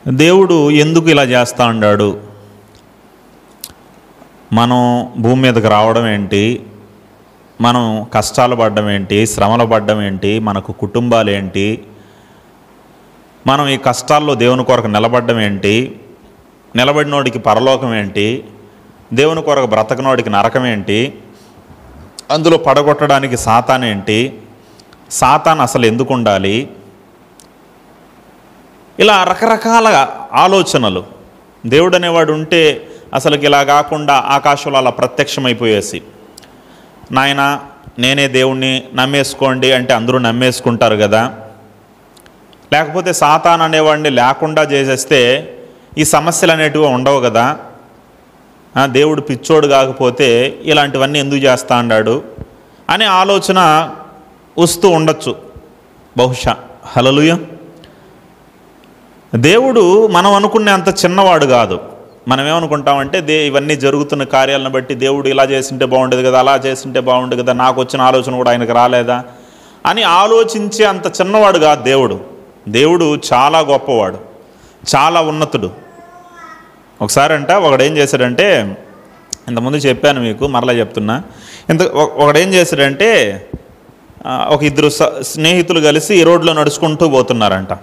దేవుడు ఎందుకు ఇలా చేస్తూ ఉన్నాడు? మనం భూమి మీదకి రావడం ఏంటి, మనం కష్టాలు పడడం ఏంటి, శ్రమలు పడడం ఏంటి, మనకు కుటుంబాలు ఏంటి, మనం ఈ కష్టాల్లో దేవుని కొరకు నిలబడడం ఏంటి, నిలబడినోడికి పరలోకం ఏంటి, దేవుని కొరకు బ్రతకనోడికి నరకం ఏంటి, అందులో పడగొట్టడానికి సాతాన్ ఏంటి, సాతాన్ అసలు ఎందుకు ఉండాలి, ఇలా రకరకాల ఆలోచనలు. దేవుడు అనేవాడు ఉంటే అసలుకి ఇలా కాకుండా ఆకాశంలో అలా ప్రత్యక్షమైపోయేసి, నాయన నేనే దేవుణ్ణి నమ్మేసుకోండి అంటే అందరూ నమ్మేసుకుంటారు కదా. లేకపోతే సాతాన్ అనేవాడిని లేకుండా చేసేస్తే ఈ సమస్యలు అనేటివి ఉండవు కదా. దేవుడు పిచ్చోడు కాకపోతే ఇలాంటివన్నీ ఎందుకు చేస్తా అన్నాడు అనే ఆలోచన వస్తూ ఉండొచ్చు బహుశా. హల్లెలూయా. దేవుడు మనం అనుకునే అంత చిన్నవాడు కాదు. మనం ఏమనుకుంటామంటే ఇవన్నీ జరుగుతున్న కార్యాలను బట్టి దేవుడు ఇలా చేసింటే బాగుండేది కదా, అలా చేసింటే బాగుండేది కదా, నాకు వచ్చిన ఆలోచన కూడా ఆయనకు రాలేదా అని ఆలోచించే అంత చిన్నవాడు కాదు దేవుడు. దేవుడు చాలా గొప్పవాడు, చాలా ఉన్నతుడు. ఒకసారి ఒకడేం చేశాడంటే, ఇంతకుముందు చెప్పాను మీకు, మరలా చెప్తున్నా. ఒకడేం చేశాడంటే, ఒక ఇద్దరు స్నేహితులు కలిసి ఈ రోడ్లో నడుచుకుంటూ పోతున్నారంట.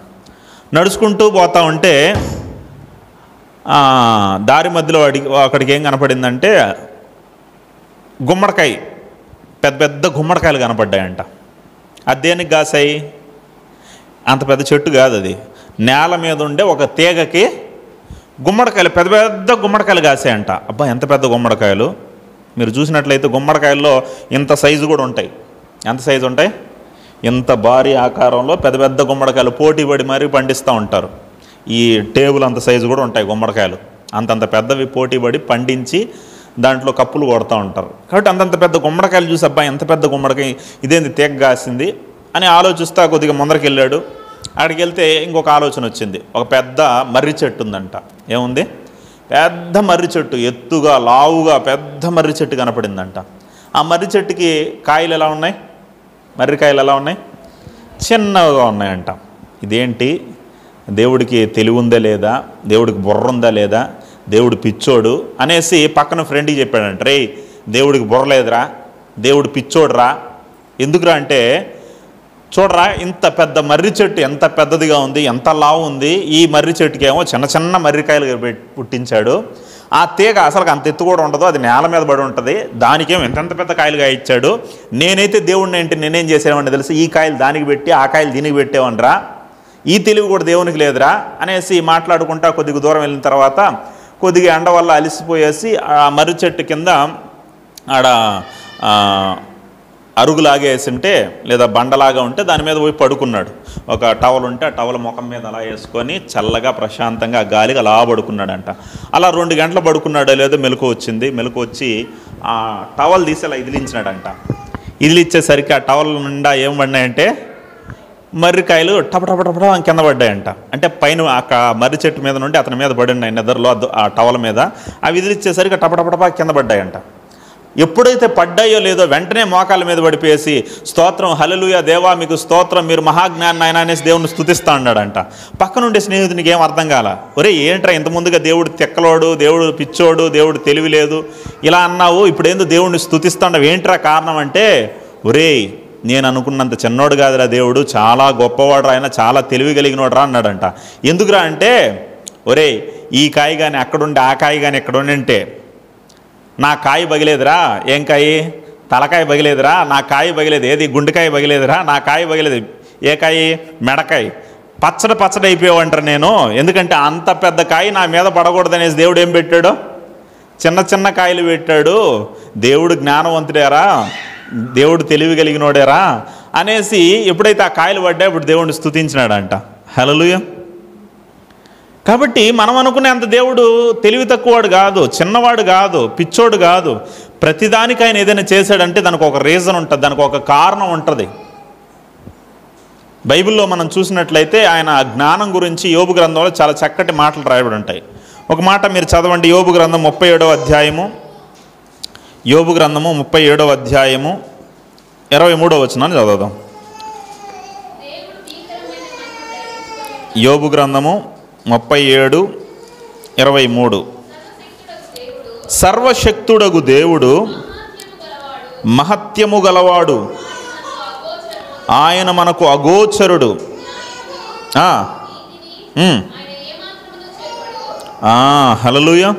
నడుచుకుంటూ పోతా ఉంటే దారి మధ్యలో అక్కడికి ఏం కనపడిందంటే గుమ్మడికాయ, పెద్ద పెద్ద గుమ్మడికాయలు కనపడ్డాయంట. అది దేనికి కాసాయి? అంత పెద్ద చెట్టు కాదు అది, నేల మీద ఉండే ఒక తీగకి గుమ్మడికాయలు, పెద్ద పెద్ద గుమ్మడికాయలు కాసాయంట. అబ్బా ఎంత పెద్ద గుమ్మడికాయలు! మీరు చూసినట్లయితే గుమ్మడికాయల్లో ఇంత సైజు కూడా ఉంటాయి. ఎంత సైజు ఉంటాయి? ఇంత భారీ ఆకారంలో పెద్ద పెద్ద గుమ్మడికాయలు పోటీ పడి మరీ పండిస్తూ ఉంటారు. ఈ టేబుల్ అంత సైజు కూడా ఉంటాయి గుమ్మడికాయలు. అంతంత పెద్దవి పోటీ పడి పండించి దాంట్లో కప్పులు కొడుతూ ఉంటారు. కాబట్టి అంతంత పెద్ద గుమ్మడికాయలు చూసి అబ్బాయి ఎంత పెద్ద గుమ్మడికాయ, ఇదేంది తీగ కాసింది అని ఆలోచిస్తా కొద్దిగా ముందరికి వెళ్ళాడు. అక్కడికి వెళ్తే ఇంకొక ఆలోచన వచ్చింది. ఒక పెద్ద మర్రి చెట్టు ఉందంట. ఏముంది? పెద్ద మర్రి చెట్టు, ఎత్తుగా లావుగా పెద్ద మర్రి చెట్టు కనపడిందంట. ఆ మర్రి చెట్టుకి కాయలు ఎలా ఉన్నాయి? మర్రికాయలు ఎలా ఉన్నాయి? చిన్నగా ఉన్నాయంట. ఇదేంటి, దేవుడికి తెలివి ఉందా లేదా, దేవుడికి బుర్ర ఉందా లేదా, దేవుడు పిచ్చోడు అనేసి పక్కన ఫ్రెండ్కి చెప్పాడంట. రే దేవుడికి బుర్ర లేదురా, దేవుడు పిచ్చోడురా. ఎందుకురా అంటే, చూడరా ఇంత పెద్ద మర్రి చెట్టు ఎంత పెద్దదిగా ఉంది, ఎంత లావు ఉంది. ఈ మర్రి చెట్టుకి ఏమో చిన్న చిన్న మర్రికాయలు పుట్టించాడు. ఆ తీగ అసలు అంత ఎత్తు కూడా ఉండదు, అది నేల మీద పడి ఉంటుంది. దానికేమో ఎంత పెద్ద కాయలుగా ఇచ్చాడు. నేనైతే దేవుడిని ఏంటి, నేనేం చేసేవాడిని తెలుసు, ఈ కాయలు దానికి పెట్టి ఆ కాయలు దీనికి పెట్టేవనరా, ఈ తెలివి కూడా దేవునికి లేదురా అనేసి మాట్లాడుకుంటా కొద్దిగా దూరం వెళ్ళిన తర్వాత కొద్దిగా ఎండ వల్ల అలిసిపోయేసి ఆ మర్రి చెట్టు కింద ఆడ అరుగులాగేసి ఉంటే లేదా బండలాగా ఉంటే దాని మీద పోయి పడుకున్నాడు. ఒక టవల్ ఉంటే ఆ టవల్ ముఖం మీద అలా వేసుకొని చల్లగా ప్రశాంతంగా గాలిగా అలా పడుకున్నాడంట. అలా 2 గంటలు పడుకున్నాడో లేదో మెలకు వచ్చింది. మెలకు వచ్చి ఆ టవల్ తీసి అలా ఇదిలించినాడంట. ఇదిలిచ్చేసరికి ఆ టవల్ నిండా ఏం పడినాయంటే మర్రికాయలు టపటపటపట కింద పడ్డాయంట. అంటే పైన ఆ మర్రి చెట్టు మీద నుండి అతని మీద పడి ఉన్నాయి నిద్రలో ఆ టవల్ మీద. అవి ఇదిలిచ్చేసరికి టపటపటపా కింద పడ్డాయంట. ఎప్పుడైతే పడ్డాయో లేదో వెంటనే మోకాళ్ళ మీద పడిపోయేసి స్తోత్రం, హల్లెలూయా దేవా మీకు స్తోత్రం, మీరు మహాజ్ఞాని నాయన అనేసి దేవుడిని స్తుతిస్తా అన్నాడంట. పక్కనుండే స్నేహితునికి ఏం అర్థం కాల. ఒరే ఏంట్రా ఇంతకుముందుగా దేవుడు తెక్కలోడు, దేవుడు పిచ్చోడు, దేవుడు తెలివి లేదు ఇలా అన్నావు, ఇప్పుడు ఏందో దేవుడిని స్తుతిస్తాండవు, ఏంట్రా కారణం అంటే, ఒరే నేను అనుకున్నంత చిన్నోడు కాదురా దేవుడు, చాలా గొప్పవాడు, ఆయన చాలా తెలివి కలిగినోడు రా అన్నాడంట. ఎందుకురా అంటే, ఒరే ఈ కాయ కానీ అక్కడుండి ఆ కాయ కానీ ఇక్కడ ఉండింటే నా కాయ బగిలేదురా. ఏం కాయ? తలకాయ బగిలేదురా, నా కాయ బగిలేదు. ఏది? గుండెకాయ బగిలేదురా, నా కాయ బగిలేదు. ఏ కాయ? మెడకాయ. పచ్చడి అయిపోయావంటారు నేను. ఎందుకంటే అంత పెద్ద కాయ నా మీద పడకూడదనేసి దేవుడు ఏం పెట్టాడు? చిన్న చిన్న కాయలు పెట్టాడు. దేవుడు జ్ఞానవంతుడేరా, దేవుడు తెలివి కలిగినోడేరా అనేసి ఎప్పుడైతే ఆ కాయలు పడ్డా ఇప్పుడు దేవుడిని స్తుతించినాడంట. హల్లెలూయా. కాబట్టి మనం అనుకునే అంత దేవుడు తెలివి తక్కువవాడు కాదు, చిన్నవాడు కాదు, పిచ్చోడు కాదు. ప్రతిదానికి ఆయన ఏదైనా చేశాడంటే దానికి ఒక రీజన్ ఉంటుంది, దానికి ఒక కారణం ఉంటుంది. బైబిల్లో మనం చూసినట్లయితే ఆయన జ్ఞానం గురించి యోబు గ్రంథంలో చాలా చక్కటి మాటలు రాయబడి ఉంటాయి. ఒక మాట మీరు చదవండి. యోబు గ్రంథం 37వ అధ్యాయము, యోబు గ్రంథము 37వ అధ్యాయము 23వ వచనాన్ని చదువుదాం. యోబు గ్రంథము 37:23 సర్వశక్తుడగు దేవుడు మహత్యము గలవాడు, ఆయన మనకు అగోచరుడు. హల్లెలూయా.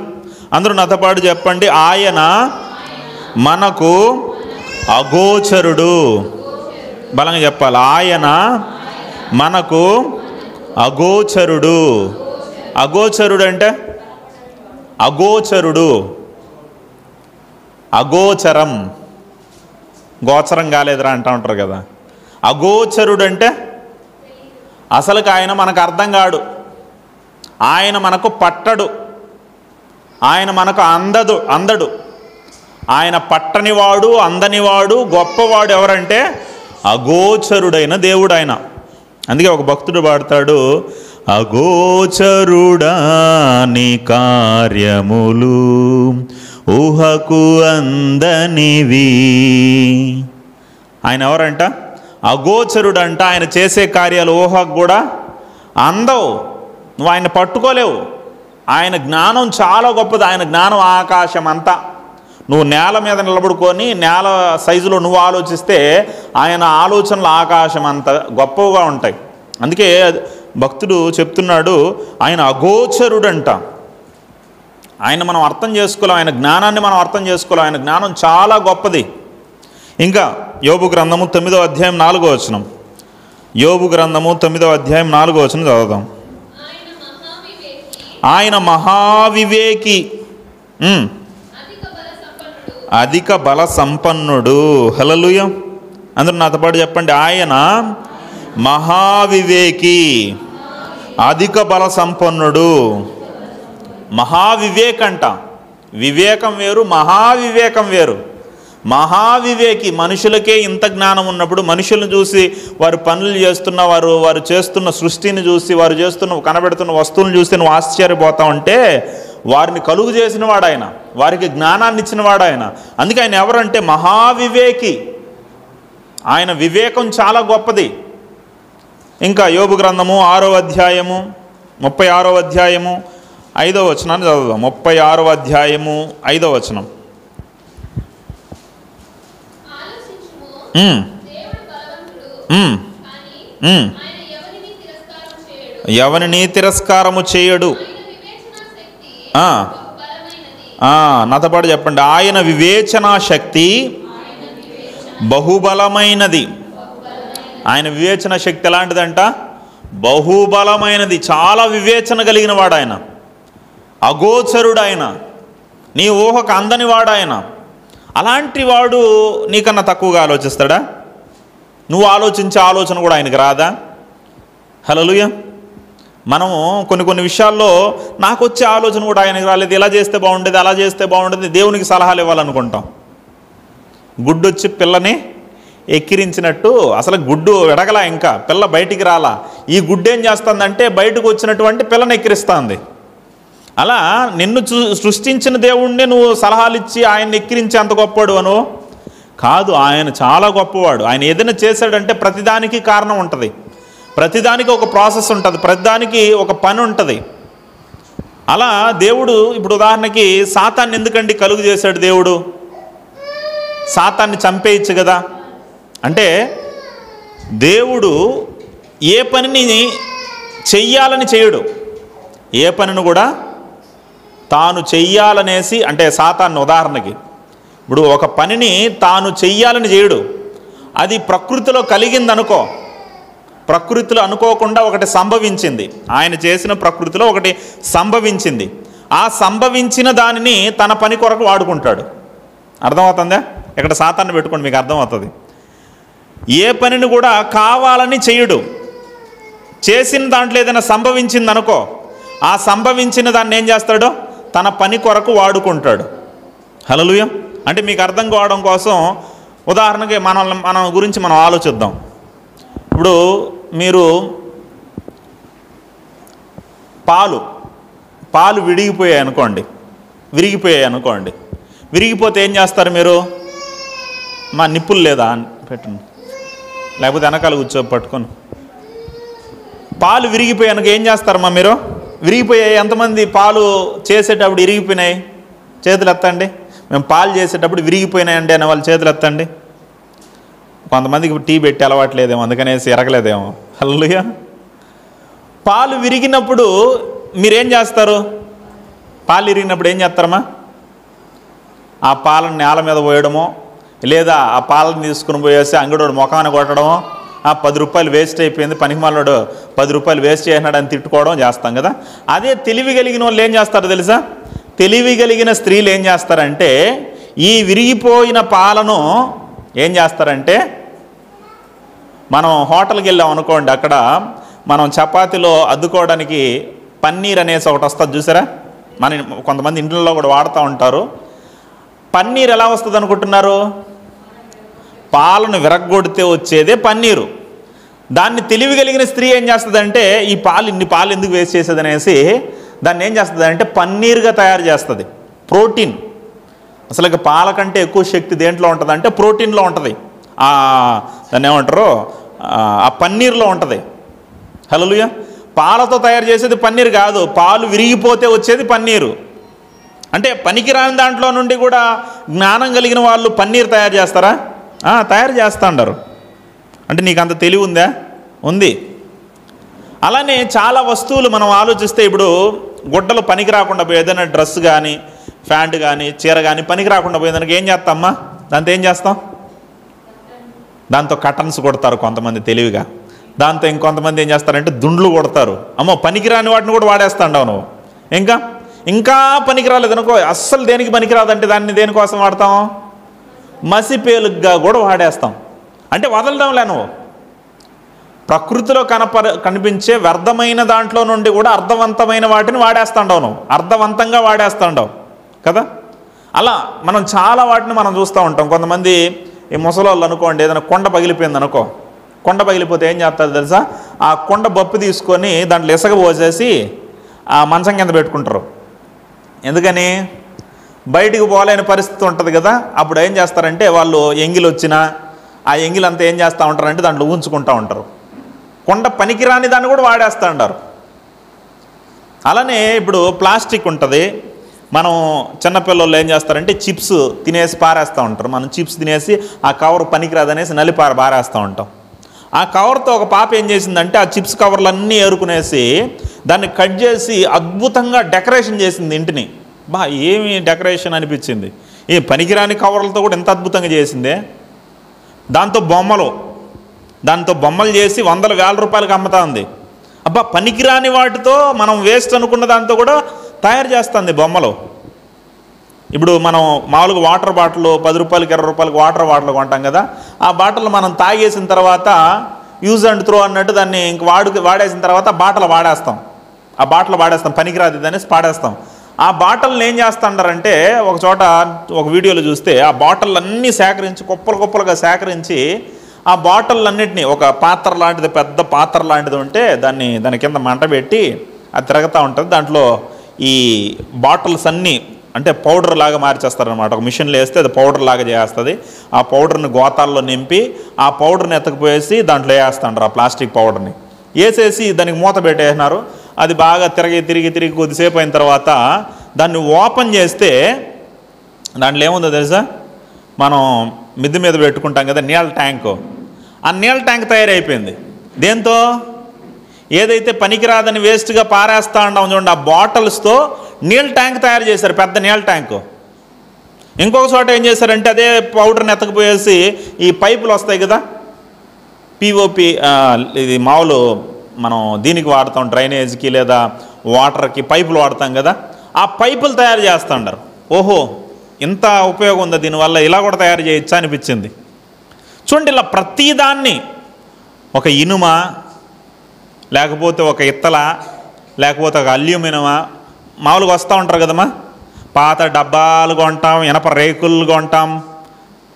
అందరూ నాతో పాటు చెప్పండి, ఆయన మనకు అగోచరుడు. బలంగా చెప్పాలి, ఆయన మనకు అగోచరుడు. అగోచరుడు అంటే అగోచరుడు, అగోచరం, గోచరం కాలేదురా అంటూ ఉంటారు కదా. అగోచరుడు అంటే అసలుకి ఆయన మనకు అర్థం కాడు, ఆయన మనకు పట్టడు, ఆయన మనకు అందడు. ఆయన పట్టనివాడు, అందనివాడు, గొప్పవాడు ఎవరంటే అగోచరుడైన దేవుడు ఆయన. అందుకే ఒక భక్తుడు పాడతాడు, అగోచరుడా నీ కార్యములు ఊహకు అందనివి. ఆయన ఎవరంట? అగోచరుడంట. ఆయన చేసే కార్యాలు ఊహకు కూడా అందవు, నువ్వు ఆయన పట్టుకోలేవు. ఆయన జ్ఞానం చాలా గొప్పది. ఆయన జ్ఞానం ఆకాశం అంతా. నువ్వు నేల మీద నిలబడుకొని నేల సైజులో నువ్వు ఆలోచిస్తే ఆయన ఆలోచనలు ఆకాశం అంత గొప్పగా ఉంటాయి. అందుకే భక్తుడు చెప్తున్నాడు, ఆయన అగోచరుడంట. ఆయన మనం అర్థం చేసుకోలేం, ఆయన జ్ఞానాన్ని మనం అర్థం చేసుకోలేం. ఆయన జ్ఞానం చాలా గొప్పది. ఇంకా యోబు గ్రంథము 9వ అధ్యాయం 4వ వచనం. యోబు గ్రంథము 9వ అధ్యాయం 4వ వచనం చదువుదాం. ఆయన మహావివేకి, అధిక బల సంపన్నుడు. హల్లెలూయా. అందరూ నాతో పాటు చెప్పండి, ఆయన మహావివేకి, అధిక బల సంపన్నుడు. మహావివేకంట. వివేకం వేరు, మహావివేకం వేరు. మహావివేకి, మనుషులకే ఇంత జ్ఞానం ఉన్నప్పుడు మనుషులను చూసి వారు పనులు చేస్తున్న వారు చేస్తున్న సృష్టిని చూసి వారు చేస్తున్న కనబెడుతున్న వస్తువులను చూసి నువ్వు ఆశ్చర్యపోతా ఉంటే వారిని కలుగు చేసిన వాడు ఆయన, వారికి జ్ఞానాన్ని ఇచ్చిన వాడు ఆయన. అందుకే ఆయన ఎవరంటే మహావివేకి. ఆయన వివేకం చాలా గొప్పది. ఇంకా యోబు గ్రంథము 6వ అధ్యాయము 36వ అధ్యాయము 5వ వచనాన్ని చదువుదాం. 36వ అధ్యాయము 5వ వచనం. ఎవరిని తిరస్కారము చేయడు. నాతో పాటు చెప్పండి, ఆయన వివేచనా శక్తి బహుబలమైనది. ఆయన వివేచన శక్తి ఎలాంటిదంట? బహుబలమైనది. చాలా వివేచన కలిగిన వాడు ఆయన. అగోచరుడు ఆయన, నీ ఊహకు అందని వాడు ఆయన. అలాంటి వాడు నీకన్నా తక్కువగా ఆలోచిస్తాడా? నువ్వు ఆలోచించే ఆలోచన కూడా ఆయనకి రాదా? హల్లెలూయా. మనము కొన్ని విషయాల్లో నాకు వచ్చే ఆలోచన కూడా ఆయనకి రాలేదు, ఇలా చేస్తే బాగుండేది, అలా చేస్తే బాగుండేది, దేవునికి సలహాలు ఇవ్వాలనుకుంటాం. గుడ్డు వచ్చి పిల్లని ఎక్కిరించినట్టు అసలు గుడ్డు ఎడగలా, ఇంకా పిల్ల బయటికి రాలా. ఈ గుడ్డు ఏం చేస్తుందంటే బయటకు వచ్చినటువంటి పిల్లని ఎక్కిరిస్తుంది. అలా నిన్ను సృష్టించిన దేవుణ్ణి నువ్వు సలహాలు ఇచ్చి ఆయన్ని ఎక్కిరించి అంత గొప్పవాడు అను కాదు. ఆయన చాలా గొప్పవాడు. ఆయన ఏదైనా చేశాడంటే ప్రతిదానికి కారణం ఉంటుంది, ప్రతిదానికి ఒక ప్రాసెస్ ఉంటుంది, ప్రతిదానికి ఒక పని ఉంటుంది. అలా దేవుడు ఇప్పుడు ఉదాహరణకి సాతాన్ని ఎందుకండి కలుగు చేశాడు దేవుడు? సాతాన్ని చంపేయచ్చు కదా. అంటే దేవుడు ఏ పనిని చెయ్యాలని చేయడు, ఏ పనిని కూడా తాను చెయ్యాలనేసి, అంటే సాతాన్ని ఉదాహరణకి ఇప్పుడు ఒక పనిని తాను చెయ్యాలని చేయడు. అది ప్రకృతిలో కలిగిందనుకో, ప్రకృతిలో అనుకోకుండా ఒకటి సంభవించింది, ఆయన చేసిన ప్రకృతిలో ఒకటి సంభవించింది. ఆ సంభవించిన దానిని తన పని కొరకు వాడుకుంటాడు. అర్థమవుతుందా? ఇక్కడ సాతాన్ని పెట్టుకోండి, మీకు అర్థమవుతుంది. ఏ పనిని కూడా కావాలని చేయడు. చేసిన దాంట్లో ఏదైనా సంభవించింది అనుకో, ఆ సంభవించిన దాన్ని ఏం చేస్తాడో తన పని కొరకు వాడుకుంటాడు. హల్లెలూయా. అంటే మీకు అర్థం కావడం కోసం ఉదాహరణకి మన గురించి మనం ఆలోచిద్దాం. ఇప్పుడు మీరు పాలు విరిగిపోయాయి అనుకోండి, విరిగిపోతే ఏం చేస్తారు మీరు? మా నిప్పులు లేదా పెట్టండి, లేకపోతే వెనకాల కూర్చో పట్టుకొని. పాలు విరిగిపోయాక ఏం చేస్తారమ్మా మీరు? విరిగిపోయాయి. ఎంతమంది పాలు చేసేటప్పుడు విరిగిపోయినాయి? చేతులు ఎత్తండి. మేము పాలు చేసేటప్పుడు విరిగిపోయినాయండి అనే వాళ్ళు చేతులు ఎత్తండి. కొంతమందికి టీ పెట్టి అలవాట్లేదేమో, అందుకనేసి ఎరగలేదేమో. హల్లెలూయా. పాలు విరిగినప్పుడు మీరేం చేస్తారు? పాలు విరిగినప్పుడు ఏం చేస్తారమ్మా? ఆ పాలను నేల మీద పోయడమో, లేదా ఆ పాలను తీసుకుని పోయేసి అంగడోడు ముఖాన్ని కొట్టడమో, ఆ 10 రూపాయలు వేస్ట్ అయిపోయింది, పనికిమాలోడు 10 రూపాయలు వేస్ట్ చేసినాడు అని తిట్టుకోవడం చేస్తాం కదా. అదే తెలివి కలిగిన వాళ్ళు ఏం చేస్తారో తెలుసా? తెలివి కలిగిన స్త్రీలు ఏం చేస్తారంటే ఈ విరిగిపోయిన పాలను ఏం చేస్తారంటే, మనం హోటల్కి వెళ్ళాం అనుకోండి, అక్కడ మనం చపాతీలో అద్దుకోవడానికి పన్నీర్ అనేసి ఒకటి వస్తుంది చూసారా? కొంతమంది ఇంట్లో కూడా వాడుతూ ఉంటారు. పన్నీర్ ఎలా వస్తుంది అనుకుంటున్నారు? పాలను విరగ్గొడితే వచ్చేదే పన్నీరు. దాన్ని తెలివి కలిగిన స్త్రీ ఏం చేస్తుందంటే ఇన్ని పాలు ఎందుకు వేస్ట్ చేసేది అనేసి దాన్ని ఏం చేస్తుందంటే పన్నీర్గా తయారు చేస్తుంది. ప్రోటీన్, అసలు పాల కంటే ఎక్కువ శక్తి దేంట్లో ఉంటుంది అంటే ప్రోటీన్లో ఉంటుంది. దాన్ని ఏమంటారు, ఆ పన్నీర్లో ఉంటుంది. హల్లెలూయా. పాలతో తయారు చేసేది పన్నీర్ కాదు, పాలు విరిగిపోతే వచ్చేది పన్నీరు. అంటే పనికిరాని దాంట్లో నుండి కూడా జ్ఞానం కలిగిన వాళ్ళు పన్నీర్ తయారు చేస్తారా? తయారు చేస్తూ ఉంటారు. అంటే నీకు అంత తెలివి ఉందా? ఉంది. అలానే చాలా వస్తువులు మనం ఆలోచిస్తే, ఇప్పుడు గుడ్డలు పనికి రాకుండా పోయి ఏదైనా డ్రెస్ కానీ ప్యాంటు కానీ చీర కానీ పనికి రాకుండా పోయేదానికి ఏం చేస్తామమ్మా? దాంతో ఏం చేస్తాం? దాంతో కటన్స్ కొడతారు కొంతమంది తెలివిగా. దాంతో ఇంకొంతమంది ఏం చేస్తారంటే దుండ్లు కొడతారు. అమ్మో, పనికిరాని వాటిని కూడా వాడేస్తాండావు నువ్వు. ఇంకా పనికిరాలేదు అనుకో, అస్సలు దేనికి పనికిరాదంటే దాన్ని దేనికోసం వాడతాం? మసిపేలుగా కూడా వాడేస్తాం. అంటే వదలడంలే నువ్వు. ప్రకృతిలో కనిపించే వ్యర్థమైన దాంట్లో నుండి కూడా అర్థవంతమైన వాటిని వాడేస్తాండావు నువ్వు. అర్థవంతంగా వాడేస్తాండావు కదా. అలా మనం చాలా వాటిని మనం చూస్తూ ఉంటాం. కొంతమంది ఈ ముసలోళ్ళు అనుకోండి, ఏదైనా కొండ పగిలిపోయింది అనుకో, కొండ పగిలిపోతే ఏం చేస్తారు తెలుసా? ఆ కొండ బొప్పు తీసుకొని దాంట్లో ఇసుక పోసేసి ఆ మంచం కింద పెట్టుకుంటారు. ఎందుకని? బయటికి పోలేని పరిస్థితి ఉంటుంది కదా. అప్పుడు ఏం చేస్తారంటే వాళ్ళు ఎంగిలి వచ్చినా ఆ ఎంగిలంతా ఏం చేస్తూ ఉంటారంటే దాంట్లో ఉంచుకుంటూ ఉంటారు. కొండ పనికిరాని దాన్ని కూడా వాడేస్తూ ఉంటారు. అలానే ఇప్పుడు ప్లాస్టిక్ ఉంటుంది. మనం చిన్నపిల్లలు ఏం చేస్తారంటే చిప్స్ తినేసి పారేస్తూ ఉంటారు. మనం చిప్స్ తినేసి ఆ కవర్ పనికిరాదనేసి బారేస్తూ ఉంటాం. ఆ కవర్తో ఒక పాప ఏం చేసిందంటే ఆ చిప్స్ కవర్లన్నీ ఏరుకునేసి దాన్ని కట్ చేసి అద్భుతంగా డెకరేషన్ చేసింది ఇంటిని. ఏమి డెకరేషన్ అనిపించింది. ఈ పనికిరాని కవర్లతో కూడా ఎంత అద్భుతంగా చేసిందే. దాంతో బొమ్మలు చేసి వందల వేల రూపాయలకు అమ్ముతా ఉంది. పనికిరాని వాటితో మనం వేస్ట్ అనుకున్న దాంతో కూడా తయారు చేస్తుంది బొమ్మలు. ఇప్పుడు మనం మామూలుగా వాటర్ బాటిల్ 10 రూపాయలకి 20 రూపాయలకి వాటర్ బాటిల్ కొంటాం కదా. ఆ బాటిల్ మనం తాగేసిన తర్వాత యూజ్ అండ్ త్రో అన్నట్టు దాన్ని ఇంక వాడేసిన తర్వాత బాటిల్ వాడేస్తాం. పనికిరాదు అనేసి పాడేస్తాం. ఆ బాటిల్ని ఏం చేస్తుంటారంటే ఒక చోట ఒక వీడియోలో చూస్తే ఆ బాటిల్ అన్నీ సేకరించి కుప్పలుగా సేకరించి ఆ బాటిల్లన్నింటినీ ఒక పాత్ర లాంటిది, పెద్ద పాత్ర లాంటిది ఉంటే దాని కింద మంట పెట్టి అది తిరుగుతూ ఉంటుంది. దాంట్లో ఈ బాటిల్స్ అన్నీ అంటే పౌడర్ లాగా మార్చేస్తారనమాట. ఒక మిషన్లో వేస్తే అది పౌడర్ లాగా చేస్తుంది. ఆ పౌడర్ని గోతాల్లో నింపి ఆ పౌడర్ని ఎత్తకపోయేసి దాంట్లో వేస్తుంటారు. ఆ ప్లాస్టిక్ పౌడర్ని వేసేసి దానికి మూత పెట్టేసినారు. అది బాగా తిరిగి కొద్దిసేపు అయిన తర్వాత దాన్ని ఓపెన్ చేస్తే దాంట్లో ఏముందో తెలుసా? మనం మిద్దె మీద పెట్టుకుంటాం కదా నీళ్ళ ట్యాంకు. ఆ నీళ్ళ ట్యాంక్ తయారైపోయింది. దేంతో? ఏదైతే పనికిరాదని వేస్ట్గా పారేస్తూ ఉంటాం చూడండి, ఆ బాటిల్స్తో నీళ్ళ ట్యాంక్ తయారు చేశారు, పెద్ద నీళ్ళ ట్యాంకు. ఇంకొక చోట ఏం చేశారంటే అదే పౌడర్ని ఎత్తకపోయేసి ఈ పైపులు వస్తాయి కదా, పిఓపి, ఇది మామూలు మనం దీనికి వాడతాం, డ్రైనేజ్కి లేదా వాటర్కి పైపులు వాడతాం కదా, ఆ పైపులు తయారు చేస్తుంటారు. ఓహో, ఇంత ఉపయోగం ఉందా దీనివల్ల, ఇలా కూడా తయారు చేయొచ్చా అనిపించింది. చూడండి, ఇలా ప్రతిదాన్ని ఒక ఇనుమ, లేకపోతే ఒక ఇత్తల, లేకపోతే ఒక అల్యూమినియమా, మామూలుగా వస్తూ ఉంటారు కదమ్మా, పాత డబ్బాలు కొంటాం, ఇనప రేకులు కొంటాం,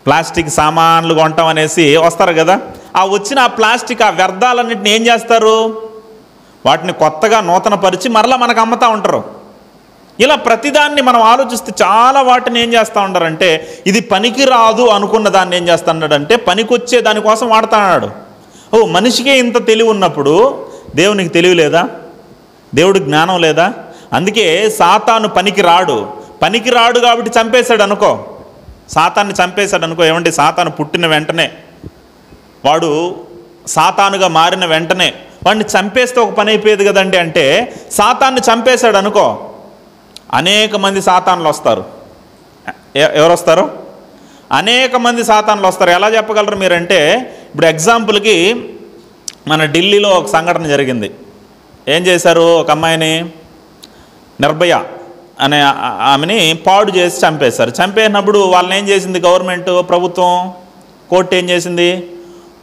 ప్లాస్టిక్ సామాన్లు కొంటాం అనేసి వస్తారు కదా. ఆ వచ్చిన ఆ ప్లాస్టిక్, ఆ వ్యర్థాలన్నింటిని ఏం చేస్తారు? వాటిని కొత్తగా నూతనపరిచి మరలా మనకు అమ్ముతూ ఉంటారు. ఇలా ప్రతిదాన్ని మనం ఆలోచిస్తే చాలా వాటిని ఏం చేస్తూ ఉంటారంటే ఇది పనికి రాదు అనుకున్న దాన్ని ఏం చేస్తున్నాడంటే పనికొచ్చే దానికోసం వాడుతున్నాడు. ఓ, మనిషికే ఇంత తెలివి ఉన్నప్పుడు దేవునికి తెలివి లేదా? దేవుడు జ్ఞానం లేదా? అందుకే సాతాను పనికి రాడు కాబట్టి చంపేశాడు అనుకో. సాతాన్ని చంపేశాడు అనుకో. ఏమంటే సాతాను పుట్టిన వెంటనే, వాడు సాతానుగా మారిన వెంటనే వాడిని చంపేస్తే ఒక పని అయిపోయేది కదండి. అంటే సాతాన్ని చంపేశాడు అనుకో, అనేక మంది సాతానులు వస్తారు. ఎవరు వస్తారు? అనేక మంది సాతానులు వస్తారు. ఎలా చెప్పగలరు మీరంటే, ఇప్పుడు ఎగ్జాంపుల్కి మన ఢిల్లీలో ఒక సంఘటన జరిగింది. ఏం చేశారు? ఒక అమ్మాయిని, నిర్భయ అనే ఆమెని పాడు చేసి చంపేశారు. చంపేసినప్పుడు వాళ్ళని ఏం చేసింది గవర్నమెంట్, ప్రభుత్వం, కోర్టు ఏం చేసింది?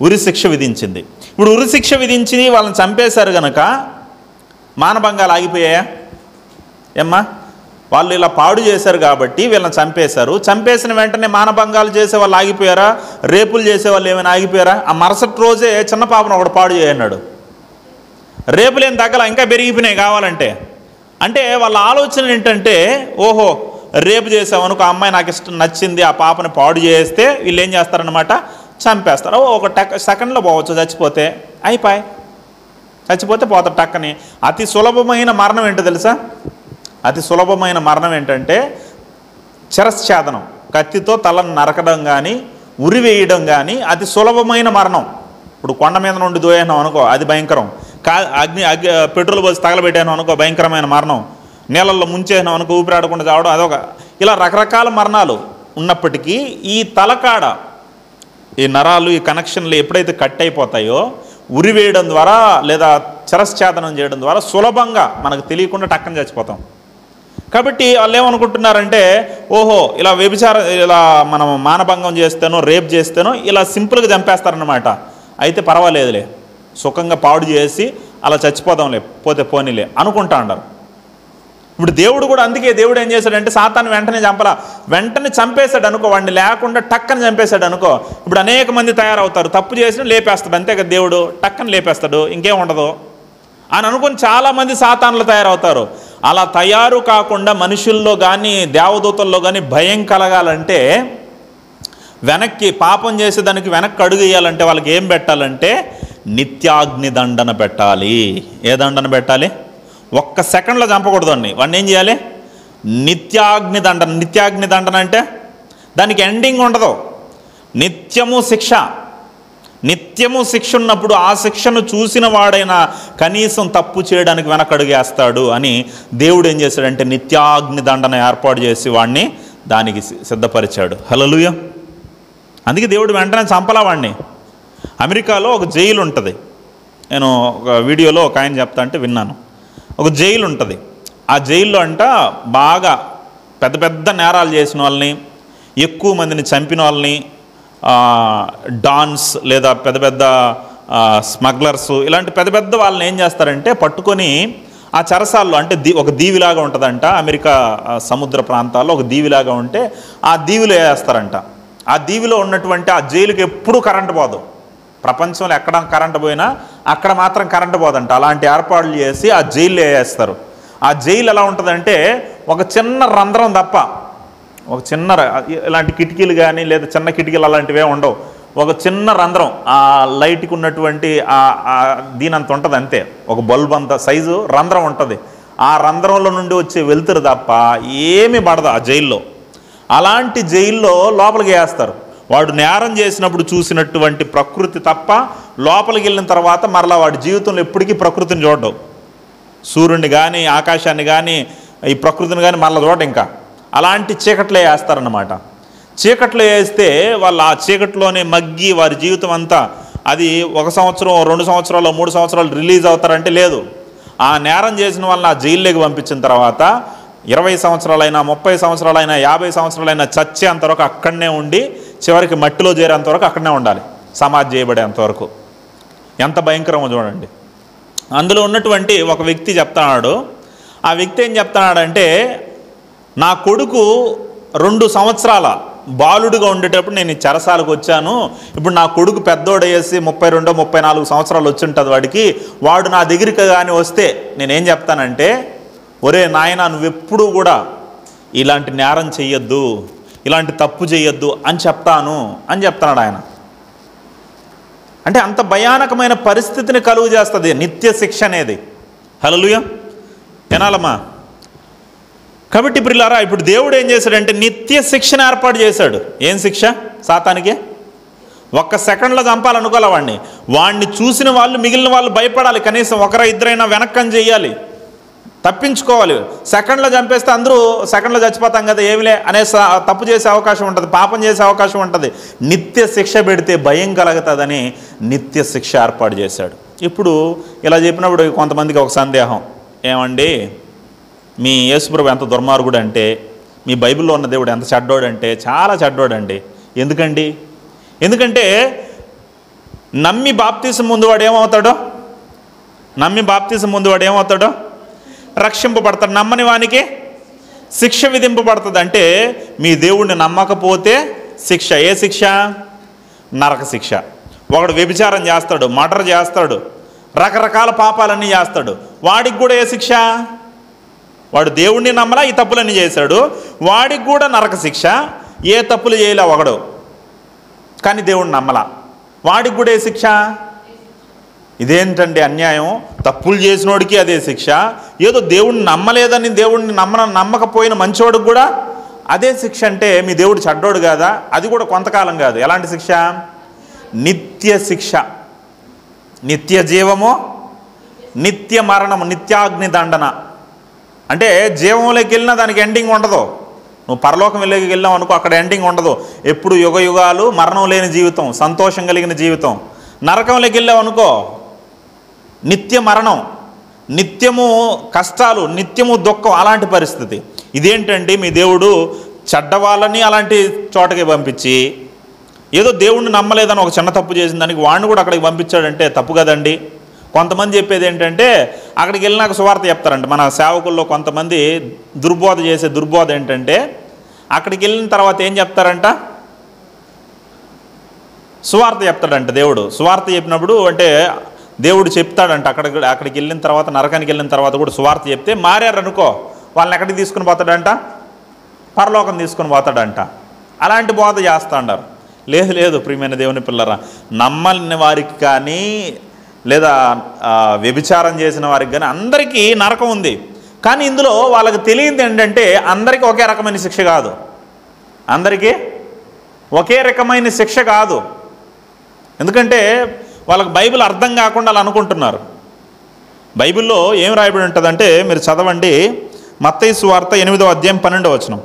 ఉరి శిక్ష విధించింది. ఇప్పుడు ఉరి శిక్ష విధించి వాళ్ళని చంపేశారు కనుక మానభంగాలు ఆగిపోయాయా? ఏమ్మా, వాళ్ళు ఇలా పాడు చేశారు కాబట్టి వీళ్ళని చంపేశారు. చంపేసిన వెంటనే మానభంగాలు చేసే వాళ్ళు ఆగిపోయారా? రేపులు చేసే వాళ్ళు ఏమైనా ఆగిపోయారా? ఆ మరుసటి రోజే చిన్న పాపను ఒకడు పాడు చేయన్నాడు. రేపులు ఏం తగ్గల, ఇంకా పెరిగిపోయినాయి కావాలంటే. అంటే వాళ్ళ ఆలోచన ఏంటంటే, ఓహో రేపు చేసామనుకో, ఆ అమ్మాయి నాకు ఇష్టం నచ్చింది, ఆ పాపని పాడు చేస్తే వీళ్ళు ఏం చేస్తారనమాట, చంపేస్తారు. ఒక సెకండ్లో పోవచ్చు, చచ్చిపోతే అయిపోయి, చచ్చిపోతే పోతారు టక్కని. అతి సులభమైన మరణం ఏంటో తెలుసా? అతి సులభమైన మరణం ఏంటంటే శిరశ్ఛేదనం, కత్తితో తలను నరకడం కానీ ఉరి వేయడం కానీ అతి సులభమైన మరణం. ఇప్పుడు కొండ మీద నుండి దోయేనాం అనుకో, అది భయంకరం. పెట్రోల్ పోసి తగలబెట్టాను అనుకో, భయంకరమైన మరణం. నీళ్ళల్లో ముంచేసినాం అనుకో, ఊపిరాడకుండా చావడం, అదొక. ఇలా రకరకాల మరణాలు ఉన్నప్పటికీ ఈ తలకాడ, ఈ నరాలు, ఈ కనెక్షన్లు ఎప్పుడైతే కట్ అయిపోతాయో, ఉరి వేయడం ద్వారా లేదా శిరశ్ఛేదనం చేయడం ద్వారా సులభంగా మనకు తెలియకుండా టక్కన చచ్చిపోతాం. కాబట్టి వాళ్ళు ఏమనుకుంటున్నారంటే, ఓహో ఇలా ఇలా మనం మానభంగం చేస్తేనో రేప్ చేస్తేనో ఇలా సింపుల్గా చంపేస్తారన్నమాట. అయితే పర్వాలేదులే, సుఖంగా పాడు చేసి అలా చచ్చిపోదాంలే, పోతే పోనీలే అనుకుంటా అంటారు. ఇప్పుడు దేవుడు కూడా అందుకే దేవుడు ఏం చేశాడంటే, సాతాన్ని వెంటనే వెంటనే చంపేశాడు అనుకో, వాడిని లేకుండా టక్కని చంపేశాడు అనుకో, ఇప్పుడు అనేక మంది తయారవుతారు. తప్పు చేసిన లేపేస్తాడు, అంతే కదా, దేవుడు టక్కని లేపేస్తాడు, ఇంకేం ఉండదు అని అనుకుని చాలామంది సాతాన్లు తయారవుతారు. అలా తయారు కాకుండా మనుషుల్లో కానీ దేవదూతల్లో కానీ భయం కలగాలంటే, వెనక్కి పాపం చేసేదానికి వెనక్కి అడుగు వేయాలంటే వాళ్ళకి ఏం పెట్టాలంటే నిత్యాగ్ని దండన పెట్టాలి. ఏ దండన పెట్టాలి? ఒక్క సెకండ్లో చంపకూడదు వాడిని. ఏం చేయాలి? నిత్యాగ్ని దండన. నిత్యాగ్ని దండన అంటే దానికి ఎండింగ్ ఉండదు, నిత్యము శిక్ష. నిత్యము శిక్ష ఉన్నప్పుడు ఆ శిక్షను చూసిన వాడైనా కనీసం తప్పు చేయడానికి వెనకడుగేస్తాడు అని దేవుడు ఏం చేశాడంటే నిత్యాగ్ని దండన ఏర్పాటు చేసి వాడిని దానికి సిద్ధపరిచాడు. హల్లెలూయా. అందుకే దేవుడు వెంటనే చంపలా వాడిని. అమెరికాలో ఒక జైలు ఉంటుంది. నేను ఒక వీడియోలో ఒక ఆయన చెప్తా అంటే విన్నాను. ఒక జైలు ఉంటుంది. ఆ జైల్లో బాగా పెద్ద పెద్ద నేరాలు చేసిన వాళ్ళని, ఎక్కువ మందిని చంపిన వాళ్ళని, డాన్స్ లేదా పెద్ద పెద్ద స్మగ్లర్స్, ఇలాంటి పెద్ద పెద్ద వాళ్ళని ఏం చేస్తారంటే పట్టుకొని ఆ చెరసాల్లో, అంటే ఒక దీవిలాగా ఉంటుందంట అమెరికా సముద్ర ప్రాంతాల్లో, ఒక దీవిలాగా ఉంటే ఆ దీవిలో వేస్తారంట. ఆ దీవిలో ఉన్నటువంటి ఆ జైలుకి ఎప్పుడూ కరెంటు పోదు. ప్రపంచంలో ఎక్కడ కరెంటు పోయినా అక్కడ మాత్రం కరెంటు పోదంట. అలాంటి ఏర్పాట్లు చేసి ఆ జైల్లో వేస్తారు. ఆ జైలు ఎలా ఉంటుందంటే ఒక చిన్న రంధ్రం తప్ప, ఒక చిన్న ఇలాంటి కిటికీలు కానీ లేదా చిన్న కిటికీలు అలాంటివే ఉండవు. ఒక చిన్న రంధ్రం, ఆ లైట్కి ఉన్నటువంటి దీనంత ఉంటుంది అంతే, ఒక బల్బ్ అంత సైజు రంధ్రం ఉంటుంది. ఆ రంధ్రంలో నుండి వచ్చే వెలుతురు తప్ప ఏమీ పడదు ఆ జైల్లో. అలాంటి జైల్లో లోపలికి వేస్తారు. వాడు నేరం చేసినప్పుడు చూసినటువంటి ప్రకృతి తప్ప లోపలికి వెళ్ళిన తర్వాత మరలా వాడి జీవితంలో ఎప్పటికీ ప్రకృతిని చూడడం, సూర్యుడిని కానీ ఆకాశాన్ని కానీ ఈ ప్రకృతిని కానీ మరలా చూడ. ఇంకా అలాంటి చీకట్లో వేస్తారన్నమాట. చీకట్లో వేస్తే వాళ్ళు ఆ చీకట్లోనే మగ్గి వారి జీవితం అంతా, అది 1 సంవత్సరం 2 సంవత్సరాలు 3 సంవత్సరాలు రిలీజ్ అవుతారంటే లేదు. ఆ నేరం చేసిన వాళ్ళని ఆ జైల్లోకి పంపించిన తర్వాత 20 సంవత్సరాలైనా 30 సంవత్సరాలైనా 50 సంవత్సరాలైనా చచ్చేంతవరకు అక్కడనే ఉండి చివరికి మట్టిలో చేరేంతవరకు అక్కడనే ఉండాలి, సమాధి చేయబడేంతవరకు. ఎంత భయంకరమో చూడండి. అందులో ఉన్నటువంటి ఒక వ్యక్తి చెప్తున్నాడు. ఆ వ్యక్తి ఏం చెప్తున్నాడంటే, నా కొడుకు 2 సంవత్సరాల బాలుడుగా ఉండేటప్పుడు నేను ఈ చెరసాలకు వచ్చాను. ఇప్పుడు నా కొడుకు పెద్దోడేసి 32 34 సంవత్సరాలు వచ్చి ఉంటుంది వాడికి. వాడు నా దగ్గరికి కానీ వస్తే నేనేం చెప్తానంటే, ఒరే నాయన నువ్వెప్పుడూ కూడా ఇలాంటి నేరం చెయ్యొద్దు, ఇలాంటి తప్పు చేయొద్దు అని చెప్తున్నాడు ఆయన. అంటే అంత భయానకమైన పరిస్థితిని కలుగు చేస్తుంది నిత్య శిక్ష అనేది. హల్లెలూయా. వినాలమ్మా. కాబట్టి ప్రియులారా, ఇప్పుడు దేవుడు ఏం చేశాడంటే నిత్య శిక్షను ఏర్పాటు చేశాడు. ఏం శిక్ష? సాతానికి ఒక్క సెకండ్లో చంపాలనుకోలే వాడిని చూసిన వాళ్ళు మిగిలిన వాళ్ళు భయపడాలి. కనీసం ఒకరా ఇద్దరైనా వెనక్కని చెయ్యాలి, తప్పించుకోవాలి. సెకండ్లో చంపేస్తే అందరూ సెకండ్లో చచ్చిపోతాం కదా, ఏమిలే అనే తప్పు చేసే అవకాశం ఉంటుంది, పాపం చేసే అవకాశం ఉంటుంది. నిత్య శిక్ష పెడితే భయం కలుగుతుందని నిత్య శిక్ష ఏర్పాటు చేశాడు. ఇప్పుడు ఇలా చెప్పినప్పుడు కొంతమందికి ఒక సందేహం, ఏమండి మీ యేసుప్రభు ఎంత దుర్మార్గుడు అంటే, మీ బైబిల్లో ఉన్న దేవుడు ఎంత చెడ్డోడంటే చాలా చెడ్డోడండి. ఎందుకండి? ఎందుకంటే నమ్మి బాప్తీసం ముందు వాడు ఏమవుతాడో రక్షింపబడతాడు. నమ్మని వానికి శిక్ష విధింపబడుతుంది. అంటే మీ దేవుడిని నమ్మకపోతే శిక్ష. ఏ శిక్ష? నరక శిక్ష. ఒకడు వ్యభిచారం చేస్తాడు, మర్డర్ చేస్తాడు, రకరకాల పాపాలన్నీ చేస్తాడు, వాడికి కూడా ఏ శిక్ష? వాడు దేవుణ్ణి నమ్మలా, ఈ తప్పులన్నీ చేశాడు, వాడికి కూడా నరక శిక్ష. ఏ తప్పులు చేయలే ఒకడు, కానీ దేవుణ్ణి నమ్మలా, వాడికి కూడా ఏ శిక్ష? ఇదేంటండి అన్యాయం? తప్పులు చేసినోడికి అదే శిక్ష, ఏదో దేవుణ్ణి నమ్మలేదని దేవుణ్ణి నమ్మకపోయిన మంచివాడికి కూడా అదే శిక్ష. అంటే మీ దేవుడు చెడ్డోడు కాదా? అది కూడా కొంతకాలం కాదు. ఎలాంటి శిక్ష? నిత్య శిక్ష, నిత్య జీవము, నిత్య మరణము, నిత్యాగ్ని దండన. అంటే జీవంలోకి వెళ్ళినా దానికి ఎండింగ్ ఉండదు. నువ్వు పరలోకం వెళ్ళావు అనుకో, అక్కడ ఎండింగ్ ఉండదు. ఎప్పుడు యుగ యుగాలు మరణం లేని జీవితం, సంతోషం కలిగిన జీవితం. నరకంలోకి వెళ్ళావు అనుకో, నిత్య మరణం, నిత్యము కష్టాలు, నిత్యము దుఃఖం, అలాంటి పరిస్థితి. ఇదేంటండి మీ దేవుడు చెడ్డవాళ్ళని అలాంటి చోటకి పంపించి, ఏదో దేవుణ్ణి నమ్మలేదని ఒక చిన్న తప్పు చేసిన దానికి వాడిని కూడా అక్కడికి పంపించాడంటే తప్పు కదండి. కొంతమంది చెప్పేది ఏంటంటే అక్కడికి వెళ్ళినాక సువార్త చెప్తారంట. మన సేవకుల్లో కొంతమంది దుర్బోధ చేసే దుర్బోధ ఏంటంటే అక్కడికి వెళ్ళిన తర్వాత ఏం చెప్తారంట? సువార్త చెప్తాడంట దేవుడు. సువార్త చెప్పినప్పుడు అంటే దేవుడు చెప్తాడంట అక్కడికి వెళ్ళిన తర్వాత, నరకానికి వెళ్ళిన తర్వాత కూడా సువార్త చెప్తే మారారనుకో, వాళ్ళని ఎక్కడికి తీసుకుని పోతాడంట? పరలోకం తీసుకుని పోతాడంట. అలాంటి బోధ చేస్తా అన్నారు. లేదు ప్రియమైన దేవుని పిల్లరా, నమ్మని వారికి కానీ లేదా వ్యభిచారం చేసిన వారికి కానీ అందరికీ నరకం ఉంది. కానీ ఇందులో వాళ్ళకి తెలియదు ఏంటంటే అందరికీ ఒకే రకమైన శిక్ష కాదు. అందరికీ ఒకే రకమైన శిక్ష కాదు. ఎందుకంటే వాళ్ళకి బైబిల్ అర్థం కాకుండా అలా అనుకుంటున్నారు. బైబిల్లో ఏం రాయబడి ఉంటుందంటే మీరు చదవండి, మత్తయి సువార్త 8వ అధ్యాయం 12వ వచనం.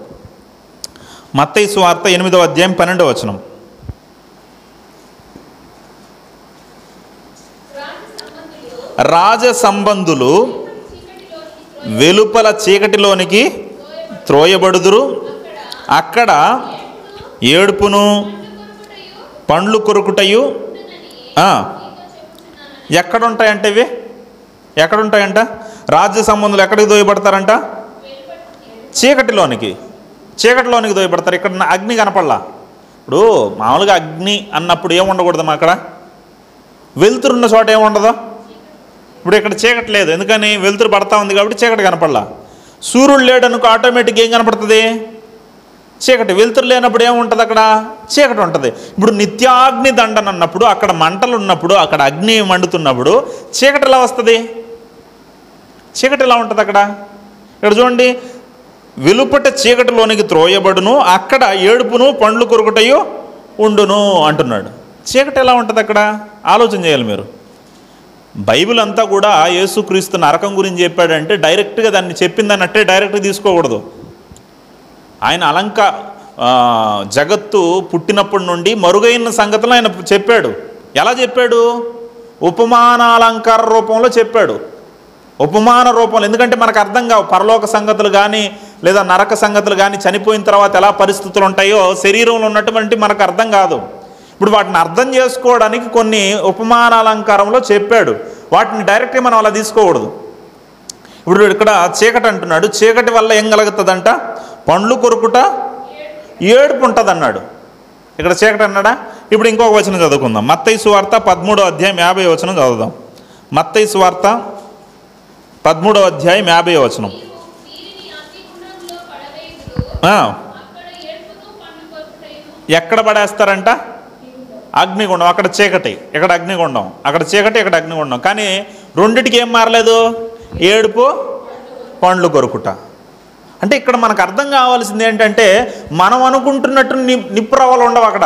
మత్తయి సువార్త 8వ అధ్యాయం 12వ వచనం. రాజ సంబంధులు వెలుపల చీకటిలోనికి త్రోయబడుదురు, అక్కడ ఏడుపును పండ్లు కొరుకుటయు. ఎక్కడుంటాయంటే ఇవి ఎక్కడుంటాయంట? రాజ్య సంబంధులు ఎక్కడికి దోయబడతారంట? చీకటిలోనికి దోయబడతారు. ఇక్కడ అగ్ని కనపడలా. ఇప్పుడు మామూలుగా అగ్ని అన్నప్పుడు ఏముండకూడదు అక్కడ? వెలుతురున్న చోట ఏముండదు. ఇప్పుడు ఇక్కడ చీకటి లేదు, ఎందుకని? వెలుతురు పడతా ఉంది కాబట్టి చీకటి కనపడలా. సూర్యుడు లేడనుకో ఆటోమేటిక్గా ఏం కనపడుతుంది? చీకటి. వెలుతురు లేనప్పుడు ఏముంటుంది? అక్కడ చీకటి ఉంటుంది. ఇప్పుడు నిత్యాగ్ని దండన అన్నప్పుడు, అక్కడ మంటలు ఉన్నప్పుడు, అక్కడ అగ్ని మండుతున్నప్పుడు చీకటి ఎలా వస్తుంది? చీకటి ఎలా ఉంటుంది అక్కడ? ఇక్కడ చూడండి, వెలుపట చీకటిలోనికి త్రోయబడును, అక్కడ ఏడుపును పండ్లు కొరుకుటయు ఉండును అంటున్నాడు. చీకటి ఎలా ఉంటుంది అక్కడ? ఆలోచన చేయాలి మీరు. బైబిల్ అంతా కూడా యేసుక్రీస్తు నరకం గురించి చెప్పాడంటే డైరెక్ట్గా దాన్ని చెప్పిందన్నట్టే డైరెక్ట్గా తీసుకోకూడదు. ఆయన జగత్తు పుట్టినప్పటి నుండి మరుగైన సంగతులు ఆయన చెప్పాడు. ఎలా చెప్పాడు? ఉపమానాలంకార రూపంలో చెప్పాడు. ఉపమాన రూపంలో. ఎందుకంటే మనకు అర్థం కావు పరలోక సంగతులు కానీ లేదా నరక సంగతులు కానీ, చనిపోయిన తర్వాత ఎలా పరిస్థితులు ఉంటాయో శరీరంలో ఉన్నటువంటి మనకు అర్థం కాదు. ఇప్పుడు వాటిని అర్థం చేసుకోవడానికి కొన్ని ఉపమానాలంకారంలో చెప్పాడు. వాటిని డైరెక్ట్గా మనం అలా తీసుకోకూడదు. ఇప్పుడు ఇక్కడ చీకటి అంటున్నాడు. చీకటి వల్ల ఏం కలుగుతుందంట? పండ్లు కొరుకుట, ఏడుపు ఉంటుంది అన్నాడు. ఇక్కడ చీకటి అన్నాడా? ఇప్పుడు ఇంకొక వచనం చదువుకుందాం. మత్తయి సువార్త 13వ అధ్యాయం 50వ వచనం చదువుదాం. మత్తయి సువార్త 13వ అధ్యాయం 50వ వచనం. ఎక్కడ పడేస్తారంట? అగ్నిగుండం. అక్కడ చీకటి, ఇక్కడ అగ్నిగుండం. అక్కడ చీకటి, ఇక్కడ అగ్నిగుండం. కానీ రెండిటికి ఏం మారలేదు? ఏడుపు పండ్లు కొరుకుట. అంటే ఇక్కడ మనకు అర్థం కావాల్సింది ఏంటంటే, మనం అనుకుంటున్నట్టు నిప్పు రవ్వలు ఉండవు అక్కడ.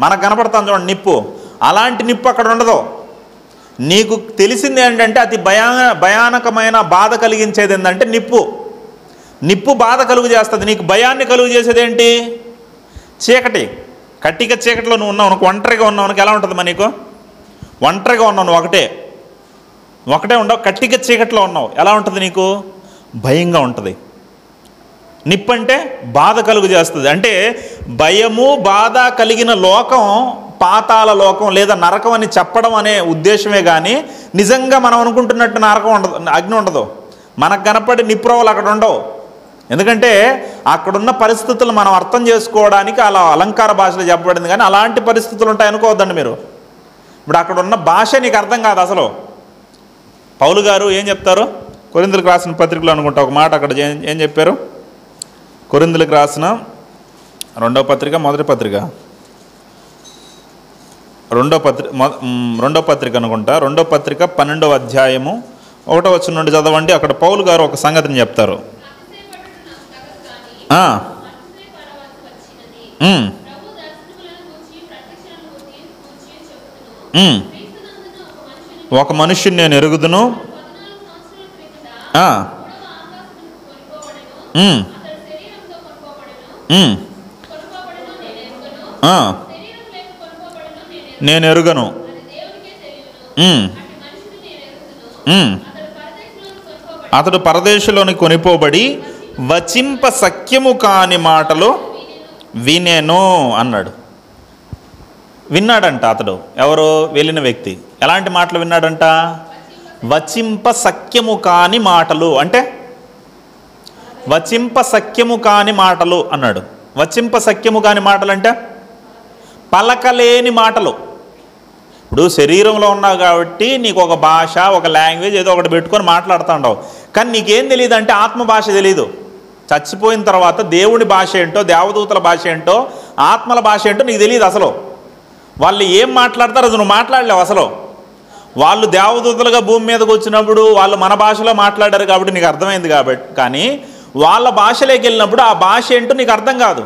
మనకు కనపడుతుంది చూడండి నిప్పు, అలాంటి నిప్పు అక్కడ ఉండదు. నీకు తెలిసింది ఏంటంటే అతి భయానకమైన బాధ కలిగించేది ఏంటంటే నిప్పు బాధ కలుగు చేస్తుంది. నీకు భయాన్ని కలుగు చేసేది ఏంటి? చీకటి. కట్టిక చీకటిలో నువ్వు ఉన్నావు, ఒంటరిగా ఉన్నావు, ఎలా ఉంటుంది మరి నీకు? ఒంటరిగా ఉన్నావు, నువ్వు ఒకటే ఉండవు, కట్టిక చీకటిలో ఉన్నావు, ఎలా ఉంటుంది నీకు? భయంగా ఉంటుంది. నిప్పు అంటే బాధ కలుగు చేస్తుంది. అంటే భయము బాధ కలిగిన లోకం పాతాళ లోకం లేదా నరకం అని చెప్పడం అనే ఉద్దేశమే కానీ నిజంగా మనం అనుకుంటున్నట్టు నరకం ఉండదు, అగ్ని ఉండదు. మనకు కనపడి నిప్పురవ్వలు అక్కడ ఉండవు. ఎందుకంటే అక్కడున్న పరిస్థితులు మనం అర్థం చేసుకోవడానికి అలా అలంకార భాషలో చెప్పబడింది, కానీ అలాంటి పరిస్థితులు ఉంటాయి అనుకోవద్దండి మీరు. ఇప్పుడు అక్కడ ఉన్న భాష నీకు అర్థం కాదు అసలు. పౌలు గారు ఏం చెప్తారు? కొరింథీయులకు రాసిన పత్రికలో అనుకుంటా ఒక మాట అక్కడ ఏం చెప్పారు? కొరింథీయులకు రాసిన రెండో పత్రిక 12వ అధ్యాయము 1వ వచనం నుండి చదవండి. అక్కడ పౌలు గారు ఒక సంగతిని చెప్తారు. ఒక మనుష్యుని నేను ఎరుగుదును, నేను ఎరుగను, అతడు పరదేశంలోని కొనిపోబడి వచింప సఖ్యము కాని మాటలు వినెను అన్నాడు. విన్నాడంట అతడు. ఎవరు? వెళ్ళిన వ్యక్తి. ఎలాంటి మాటలు విన్నాడంట? వచింప సఖ్యము కాని మాటలు. అంటే వచింప సఖ్యము కాని మాటలు అన్నాడు. వచింప సఖ్యము కాని మాటలు అంటే పలకలేని మాటలు. ఇప్పుడు శరీరంలో ఉన్నావు కాబట్టి నీకు ఒక భాష, ఒక లాంగ్వేజ్ ఏదో ఒకటి పెట్టుకొని మాట్లాడుతుండవు, కానీ నీకేం తెలియదు అంటే ఆత్మ భాష తెలీదు. చచ్చిపోయిన తర్వాత దేవుని భాష ఏంటో, దేవదూతల భాష ఏంటో, ఆత్మల భాష ఏంటో నీకు తెలియదు అసలు. వాళ్ళు ఏం మాట్లాడతారో అది నువ్వు మాట్లాడలేవు అసలు. వాళ్ళు దేవదూతలుగా భూమి మీదకి వచ్చినప్పుడు వాళ్ళు మన భాషలో మాట్లాడారు కాబట్టి నీకు అర్థమైంది కాబట్టి, కానీ వాళ్ళ భాషలోకి వెళ్ళినప్పుడు ఆ భాష ఏంటో నీకు అర్థం కాదు.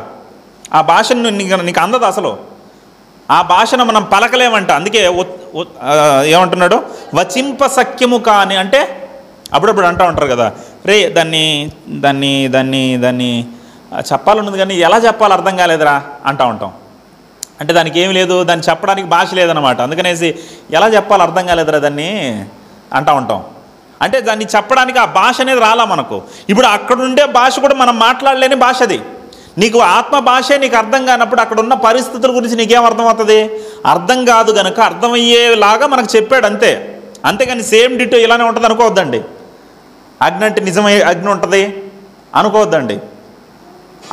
ఆ భాషను నీకు అందదు అసలు. ఆ భాషను మనం పలకలేమంట. అందుకే ఏమంటున్నాడు? వచింప సఖ్యము కాని. అంటే అప్పుడప్పుడు అంటూ ఉంటారు కదా, రే దాన్ని దాన్ని దాన్ని దాన్ని చెప్పాలన్నది కానీ ఎలా చెప్పాలో అర్థం కాలేదురా అంటూ ఉంటాం. అంటే దానికి ఏమి లేదు, దాన్ని చెప్పడానికి భాష లేదన్నమాట. అందుకనేసి ఎలా చెప్పాలో అర్థం కాలేదురా దాన్ని అంటూ ఉంటాం. అంటే దాన్ని చెప్పడానికి ఆ భాష అనేది రాలా మనకు. ఇప్పుడు అక్కడుండే భాష కూడా మనం మాట్లాడలేని భాష అది. నీకు ఆత్మ భాషే నీకు అర్థం కానప్పుడు అక్కడ ఉన్న పరిస్థితుల గురించి నీకేం అర్థమవుతుంది? అర్థం కాదు కనుక అర్థమయ్యేలాగా మనకు చెప్పాడు అంతే. అంతేగాని సేమ్ డిటో ఇలానే ఉంటుంది అనుకోవద్దండి. అగ్ని అంటే నిజమై అగ్ని ఉంటుంది అనుకోవద్దండి.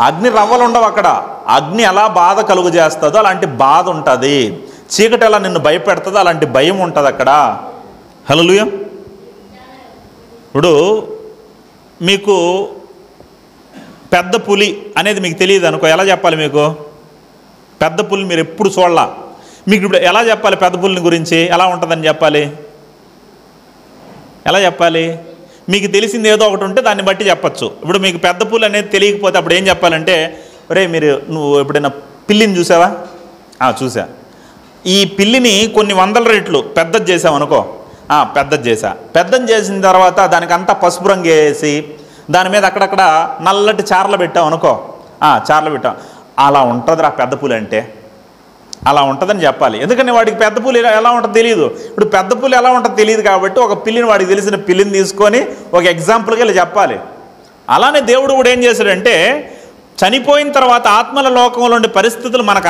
అగ్ని రవ్వలు ఉండవు అక్కడ. అగ్ని ఎలా బాధ కలుగు చేస్తుందో అలాంటి బాధ ఉంటుంది. చీకటి ఎలా నిన్ను భయపెడుతుందో అలాంటి భయం ఉంటుంది అక్కడ. హల్లెలూయా. ఇప్పుడు మీకు పెద్ద పులి అనేది మీకు తెలియదు అనుకో, ఎలా చెప్పాలి? మీకు పెద్ద పులి మీరు ఎప్పుడు చూడాల, మీకు ఇప్పుడు ఎలా చెప్పాలి? పెద్ద పులిని గురించి ఎలా ఉంటుందని చెప్పాలి? ఎలా చెప్పాలి? మీకు తెలిసింది ఏదో ఒకటి ఉంటే దాన్ని బట్టి చెప్పచ్చు. ఇప్పుడు మీకు పెద్ద పులి అనేది తెలియకపోతే అప్పుడు ఏం చెప్పాలంటే, ఒరే నువ్వు ఎప్పుడైనా పిల్లిని చూసావా? చూసా. ఈ పిల్లిని కొన్ని వందల రెట్లు పెద్దది చేసావనుకో, పెద్దది చేసిన తర్వాత దానికి అంతా పసుపు రంగు వేసి దాని మీద అక్కడక్కడ నల్లటి చారలు పెట్టాం అనుకో, చారలు పెట్టాం. అలా ఉంటుందిరా పెద్ద పులి అంటే, అలా ఉంటుందని చెప్పాలి. ఎందుకంటే వాడికి పెద్ద పులి ఎలా ఉంటుందో తెలియదు. ఇప్పుడు పెద్ద పులి ఎలా ఉంటుందో తెలియదు కాబట్టి ఒక పిల్లిని, వాడికి తెలిసిన పిల్లిని తీసుకొని ఒక ఎగ్జాంపుల్గా ఇలా చెప్పాలి. అలానే దేవుడు కూడా ఏం చేశాడంటే, చనిపోయిన తర్వాత ఆత్మల లోకంలో ఉండే పరిస్థితులు మనకు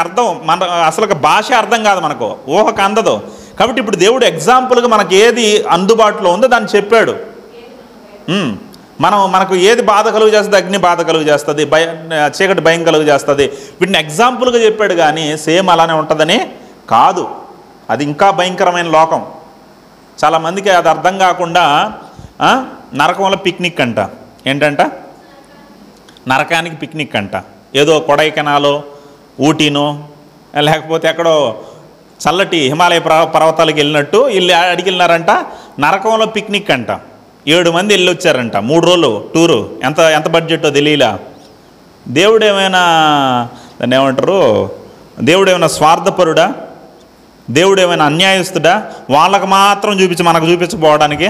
అసలు భాష అర్థం కాదు, మనకు ఊహకు అందదు. కాబట్టి ఇప్పుడు దేవుడు ఎగ్జాంపుల్గా మనకు ఏది అందుబాటులో ఉందో దాన్ని చెప్పాడు. మనకు ఏది బాధ కలుగు చేస్తుంది? అగ్ని బాధ కలుగు చేస్తుంది, చీకటి భయం కలుగు చేస్తుంది. వీటిని ఎగ్జాంపుల్గా చెప్పాడు, కానీ సేమ్ అలానే ఉంటుందని కాదు. అది ఇంకా భయంకరమైన లోకం. చాలామందికి అది అర్థం కాకుండా నరకంలో పిక్నిక్ అంట. ఏంటంట? నరకానికి పిక్నిక్ అంట. ఏదో కొడైకెనాలో, ఊటీనో, లేకపోతే ఎక్కడో చల్లటి హిమాలయ పర్వతాలకు వెళ్ళినట్టు వీళ్ళు అడిగి వెళ్ళినారంట. నరకంలో పిక్నిక్ అంట. 7 మంది వెళ్ళి వచ్చారంట, 3 రోజులు టూరు. ఎంత బడ్జెట్టో తెలియలా. దేవుడు ఏమైనా దాన్ని ఏమంటారు, దేవుడు ఏమైనా స్వార్థపరుడా, దేవుడు ఏమైనా అన్యాయస్తుడా? వాళ్ళకి మాత్రం చూపించి మనకు చూపించకపోవడానికి.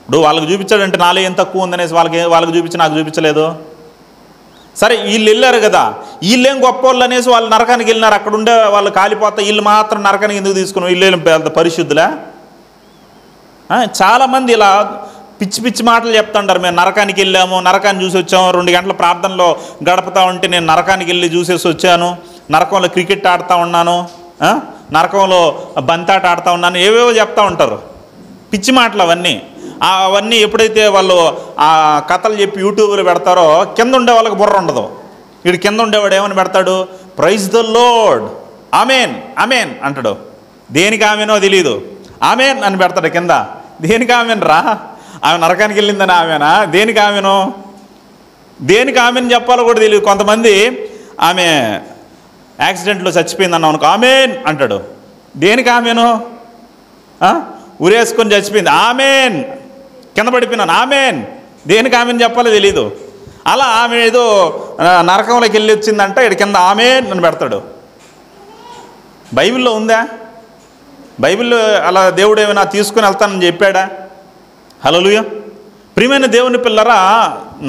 ఇప్పుడు వాళ్ళకి చూపించాడంటే నాలో ఏం తక్కువ ఉందనేసి వాళ్ళకి చూపించి నాకు చూపించలేదు. సరే వీళ్ళు వెళ్ళారు కదా, వీళ్ళేం గొప్ప వాళ్ళు అనేసి వాళ్ళు నరకానికి వెళ్ళినారు. అక్కడ ఉండే వాళ్ళు కాలిపోతా, వీళ్ళు మాత్రం నరకానికి ఎందుకు తీసుకుని, వీళ్ళు పెద్ద పరిశుద్ధులా? చాలామంది ఇలా పిచ్చి పిచ్చి మాటలు చెప్తుంటారు. మేము నరకానికి వెళ్ళాము, నరకాన్ని చూసి వచ్చాము, 2 గంటల ప్రార్థనలో గడుపుతా ఉంటే నేను నరకానికి వెళ్ళి చూసేసి వచ్చాను, నరకంలో క్రికెట్ ఆడుతూ ఉన్నాను, నరకంలో బంతాట ఆడుతూ ఉన్నాను, ఏవేవో చెప్తూ ఉంటారు. పిచ్చి మాటలు అవన్నీ ఎప్పుడైతే వాళ్ళు ఆ కథలు చెప్పి యూట్యూబ్లో పెడతారో కింద ఉండే వాళ్ళకి బుర్ర ఉండదు. వీడు కింద ఉండేవాడు ఏమని పెడతాడు, praise the lord, amen amen అంటాడు. దేనికి ఆమెనో తెలియదు, ఆమెన్ అని పెడతాడు కింద. దేనికి ఆమెన్ రా? ఆమె నరకానికి వెళ్ళిందని ఆమెనా? దేనికి ఆమెను? దేనికి ఆమెను చెప్పాలో కూడా తెలియదు. కొంతమంది ఆమె యాక్సిడెంట్లో చచ్చిపోయిందన్నావు అనుకో, ఆమెన్ అంటాడు. దేనికి ఆమెను? ఉరేసుకొని చచ్చిపోయింది, ఆమెన్. కింద పడిపోయినాను, ఆమెన్. దేనికి ఆమెను చెప్పాలో తెలీదు. అలా ఆమె ఏదో నరకంలోకి వెళ్ళి వచ్చిందంట, ఇక్కడ కింద ఆమెన్ అని పెడతాడు. బైబిల్లో ఉందా? బైబిల్లో అలా దేవుడు ఏమైనా తీసుకుని వెళ్తానని చెప్పాడా? హల్లెలూయా. ప్రియమైన దేవుని పిల్లరా,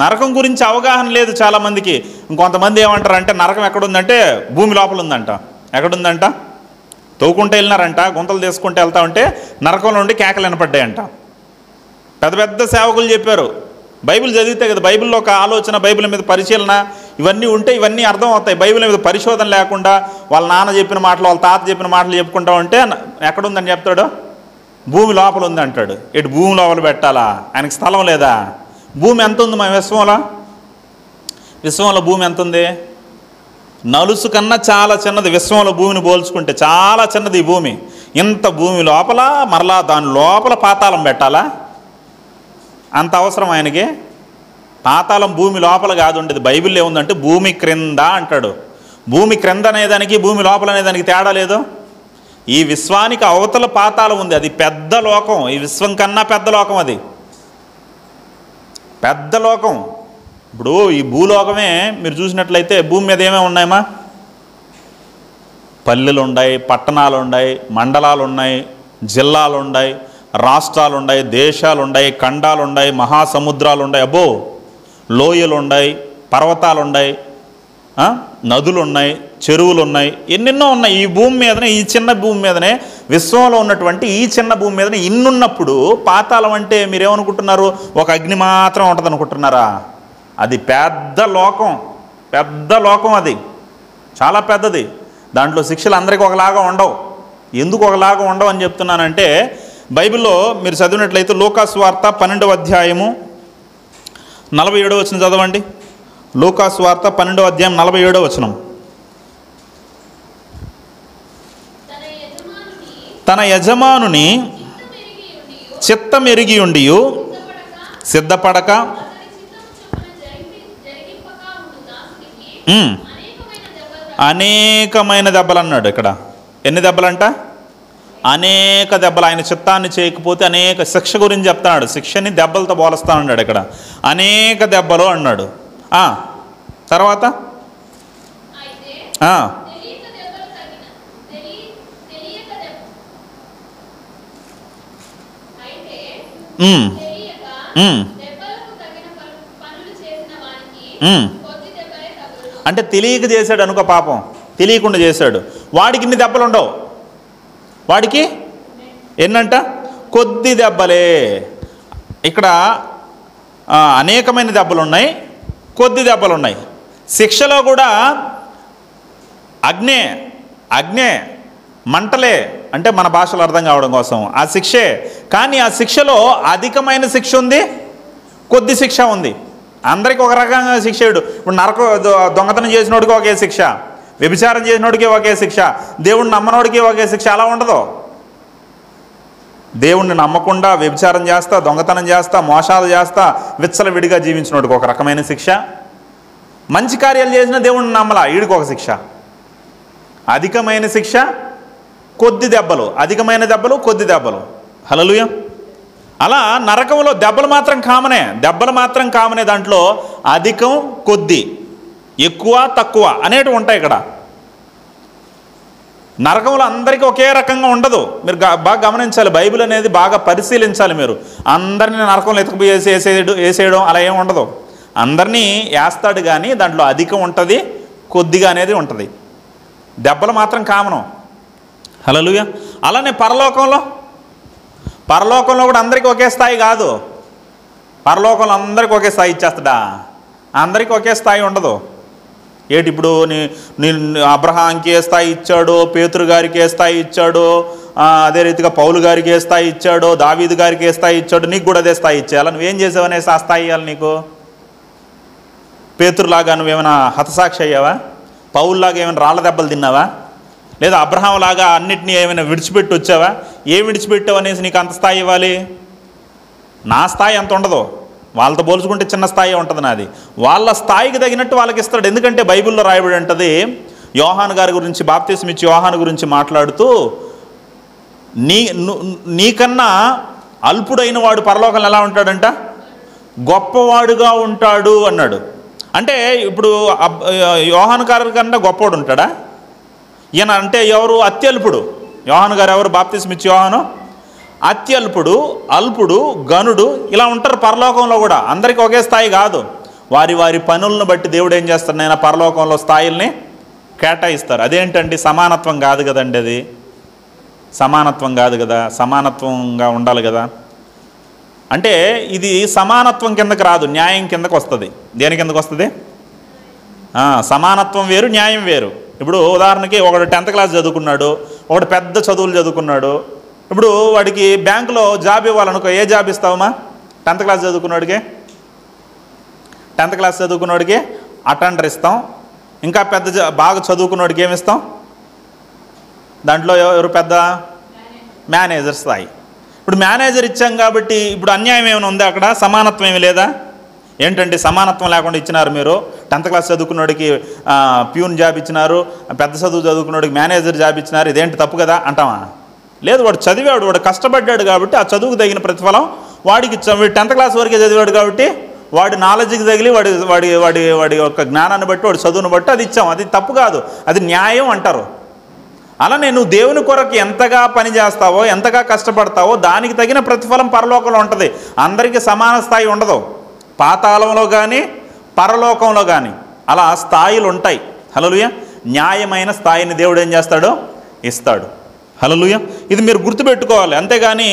నరకం గురించి అవగాహన లేదు చాలామందికి. ఇంకొంతమంది ఏమంటారంటే నరకం ఎక్కడుందంటే భూమి లోపల ఉందంట. ఎక్కడుందంట? తవ్వుకుంటూ వెళ్ళినారంట, గుంతలు తీసుకుంటూ వెళ్తా ఉంటే నరకంలో ఉండి కేకలు వినపడ్డాయంట. పెద్ద పెద్ద సేవకులు చెప్పారు. బైబిల్ చదివితే కదా, బైబిల్లో ఒక ఆలోచన, బైబిల్ మీద పరిశీలన ఇవన్నీ ఉంటే ఇవన్నీ అర్థం అవుతాయి. బైబిల్ మీద పరిశోధన లేకుండా వాళ్ళ నాన్న చెప్పిన మాటలు, వాళ్ళ తాత చెప్పిన మాటలు చెప్పుకుంటా ఉంటే ఎక్కడుందని చెప్తాడు? భూమి లోపల ఉంది అంటాడు. ఇటు భూమి లోపల పెట్టాలా? ఆయనకి స్థలం లేదా? భూమి ఎంత ఉంది మా విశ్వంలో భూమి ఎంత ఉంది? నలుసు కన్నా చాలా చిన్నది. విశ్వంలో భూమిని పోల్చుకుంటే చాలా చిన్నది ఈ భూమి. ఇంత భూమి లోపల మరలా దాని లోపల పాతాళం పెట్టాలా? అంత అవసరం ఆయనకి? పాతాళం భూమి లోపల కాదు ఉండేది. బైబిల్లో ఏముందంటే భూమి క్రింద అంటాడు. భూమి క్రింద అనేదానికి భూమి లోపల అనేదానికి తేడా లేదు. ఈ విశ్వానికి అవతల పాతాళం ఉంది, అది పెద్ద లోకం. ఈ విశ్వం కన్నా పెద్ద లోకం, అది పెద్ద లోకం. ఇప్పుడు ఈ భూలోకమే మీరు చూసినట్లయితే భూమి మీద ఏమేమి ఉన్నాయమ్మా? పల్లెలు ఉన్నాయి, పట్టణాలు ఉన్నాయి, మండలాలు ఉన్నాయి, జిల్లాలు ఉన్నాయి, రాష్ట్రాలు ఉన్నాయి, దేశాలు ఉన్నాయి, ఖండాలు ఉన్నాయి, మహాసముద్రాలు ఉన్నాయి, అబ్బో లోయలు ఉన్నాయి, పర్వతాలు ఉన్నాయి, నదులు ఉన్నాయి, చెరువులు ఉన్నాయి, ఎన్నెన్నో ఉన్నాయి. ఈ భూమి మీదనే, ఈ చిన్న భూమి మీదనే, విశ్వంలో ఉన్నటువంటి ఈ చిన్న భూమి మీదనే ఇన్నున్నప్పుడు పాతాళం అంటే మీరేమనుకుంటున్నారు? ఒక అగ్ని మాత్రం ఉంటుంది అనుకుంటున్నారా? అది పెద్ద లోకం, పెద్ద లోకం. అది చాలా పెద్దది. దాంట్లో శిక్షలు అందరికీ ఒకలాగా ఉండవు. ఎందుకు ఒకలాగా ఉండవు అని చెప్తున్నానంటే, బైబిల్లో మీరు చదివినట్లయితే లూకాసు వార్త 12వ అధ్యాయము 47వ వచనం చదవండి. లూకాసు వార్త 12వ అధ్యాయం 47వ వచనం. తన యజమానుని చిత్తమెరిగి ఉండి సిద్ధపడక అనేకమైన దెబ్బలు అన్నాడు. ఇక్కడ ఎన్ని దెబ్బలంట? అనేక దెబ్బలు. ఆయన చిత్తాన్ని చేయకపోతే అనేక శిక్ష గురించి చెప్తాడు. శిక్షని దెబ్బలతో పోలుస్తానన్నాడు ఇక్కడ. అనేక దెబ్బలు అన్నాడు. తర్వాత అంటే తెలియక చేశాడు అనుకో, పాపం తెలియకుండా చేశాడు, వాడికి ఇన్ని దెబ్బలు ఉండవు. వాడికి ఎన్నంట? కొద్ది దెబ్బలే. ఇక్కడ అనేకమైన దెబ్బలు ఉన్నాయి, కొద్ది దెబ్బలు ఉన్నాయి. శిక్షలో కూడా అగ్నే మంటలే, అంటే మన భాషలో అర్థం కావడం కోసం ఆ శిక్షే. కానీ ఆ శిక్షలో అధికమైన శిక్ష ఉంది, కొద్ది శిక్ష ఉంది. అందరికీ ఒక రకంగా శిక్ష. ఇప్పుడు దొంగతనం చేసినోడికి ఒకే శిక్ష, వ్యభిచారం చేసినోడికి ఒకే శిక్ష, దేవుడిని నమ్మనోడికి ఒకే శిక్ష. అలా ఉండదు. దేవుణ్ణి నమ్మకుండా వ్యభిచారం చేస్తా, దొంగతనం చేస్తా, మోసాలు చేస్తా, విచ్చలవిడిగా జీవించినోడికి ఒక రకమైన శిక్ష. మంచి కార్యాలు చేసిన దేవుణ్ణి నమ్మలా, వీడికి ఒక శిక్ష. అధికమైన శిక్ష, కొద్ది దెబ్బలు. అధికమైన దెబ్బలు, కొద్ది దెబ్బలు. హల్లెలూయా. అలా నరకంలో దెబ్బలు మాత్రం కామనే, దాంట్లో అధికం కొద్ది, ఎక్కువ తక్కువ అనేటివి ఉంటాయి. ఇక్కడ నరకంలో అందరికీ ఒకే రకంగా ఉండదు. మీరు బాగా గమనించాలి, బైబిల్ అనేది బాగా పరిశీలించాలి. మీరు అందరినీ నరకంలో ఎత్తుకుపోయి వేసేయడం అలా ఏమి ఉండదు. అందరినీ వేస్తాడు, కానీ దాంట్లో అధికం ఉంటుంది, కొద్దిగా అనేది ఉంటుంది. దెబ్బలు మాత్రం కామను. హల్లెలూయా. అలానే పరలోకంలో కూడా అందరికీ ఒకే స్థాయి కాదు. పరలోకంలో అందరికీ ఒకే స్థాయి ఇచ్చేస్తాడా? అందరికీ ఒకే స్థాయి ఉండదు. ఏటి ఇప్పుడు నీ అబ్రహాంకి ఏ స్థాయి ఇచ్చాడో, పేతురు గారికి ఏ స్థాయి ఇచ్చాడో, అదే రీతిగా పౌలు గారికి ఏ స్థాయి ఇచ్చాడో, దావీదు గారికి ఏ స్థాయి ఇచ్చాడో, నీకు కూడా అదే స్థాయి ఇచ్చేయాలి. నువ్వేం చేసావనేసి ఆ స్థాయి ఇవ్వాలి నీకు. పేతురులాగా నువ్వేమైనా హతసాక్షి అయ్యావా? పౌలులాగా ఏమైనా రాళ్ళ దెబ్బలు తిన్నావా? లేదా అబ్రహాం లాగా అన్నిటినీ ఏమైనా విడిచిపెట్టి వచ్చావా? ఏం విడిచిపెట్టావు అనేసి నీకు అంత స్థాయి ఇవ్వాలి? నా స్థాయి అంత ఉండదు. వాళ్ళతో పోల్చుకుంటే చిన్న స్థాయి ఉంటుంది నాది. వాళ్ళ స్థాయికి తగినట్టు వాళ్ళకి ఇస్తాడు. ఎందుకంటే బైబిల్లో రాయబడి ఉంటుంది, యోహాను గారి గురించి, బాప్తిస్మం ఇచ్చి యోహాను గురించి మాట్లాడుతూ, నీకన్నా అల్పుడైన వాడు పరలోకంలో ఎలా ఉంటాడంట? గొప్పవాడుగా ఉంటాడు అన్నాడు. అంటే ఇప్పుడు యోహాను గారి కన్నా గొప్పవాడు ఉంటాడా? ఈయన అంటే ఎవరు? అత్యల్పుడు. యోహాను గారు ఎవరు? బాప్తిస్మం ఇచ్చి యోహాను అత్యల్పుడు, అల్పుడు, గనుడు ఇలా ఉంటారు పరలోకంలో కూడా. అందరికీ ఒకే స్థాయి కాదు. వారి వారి పనులను బట్టి దేవుడు ఏం చేస్తాడు? నేను పరలోకంలో స్థాయిల్ని కేటాయిస్తారు. అదేంటండి? సమానత్వం కాదు కదండి. అది సమానత్వం కాదు కదా. సమానత్వంగా ఉండాలి కదా. అంటే ఇది సమానత్వం కిందకి రాదు, న్యాయం కిందకు వస్తుంది. దేని కిందకు వస్తుంది? సమానత్వం వేరు, న్యాయం వేరు. ఇప్పుడు ఉదాహరణకి ఒకడు 10th క్లాస్ చదువుకున్నాడు, ఒకడు పెద్ద చదువులు చదువుకున్నాడు. ఇప్పుడు వాడికి బ్యాంకులో జాబ్ ఇవ్వాలనుకో, ఏ జాబ్ ఇస్తావమ్మా? 10th క్లాస్ చదువుకున్నాడికి 10th క్లాస్ చదువుకున్నాడికి అటెండర్ ఇస్తాం. ఇంకా పెద్ద బాగా చదువుకున్నాడికి ఏమి ఇస్తాం? దాంట్లో ఎవరు పెద్ద? మేనేజర్ స్థాయి. ఇప్పుడు మేనేజర్ ఇచ్చాం కాబట్టి ఇప్పుడు అన్యాయం ఏమైనా ఉందా అక్కడ? సమానత్వం ఏమి లేదా? ఏంటంటే సమానత్వం లేకుండా ఇచ్చినారు మీరు. 10th క్లాస్ చదువుకున్నోడికి ప్యూన్ జాబ్ ఇచ్చినారు, పెద్ద చదువు చదువుకున్నోడికి మేనేజర్ జాబ్ ఇచ్చినారు. ఇదేంటి తప్పు కదా అంటావా? లేదు, వాడు చదివాడు, వాడు కష్టపడ్డాడు కాబట్టి ఆ చదువుకు తగిన ప్రతిఫలం వాడికి ఇచ్చాం. వీడు 10th క్లాస్ వరకే చదివాడు కాబట్టి వాడి నాలెడ్జ్కి తగిలి వాడి వాడి వాడి వాడి యొక్క జ్ఞానాన్ని బట్టి, వాడి చదువును బట్టి అది ఇచ్చాం. అది తప్పు కాదు, అది న్యాయం అంటారు. అలానే నువ్వు దేవుని కొరకు ఎంతగా పని చేస్తావో, ఎంతగా కష్టపడతావో దానికి తగిన ప్రతిఫలం పరలోకంలో ఉంటుంది. అందరికీ సమాన స్థాయి ఉండదు. పాతాళంలో కానీ పరలోకంలో కానీ అలా స్థాయిలు ఉంటాయి. హల్లెలూయా. న్యాయమైన స్థాయిని దేవుడు ఏం చేస్తాడు? ఇస్తాడు. హల్లెలూయా. ఇది మీరు గుర్తుపెట్టుకోవాలి. అంతేగాని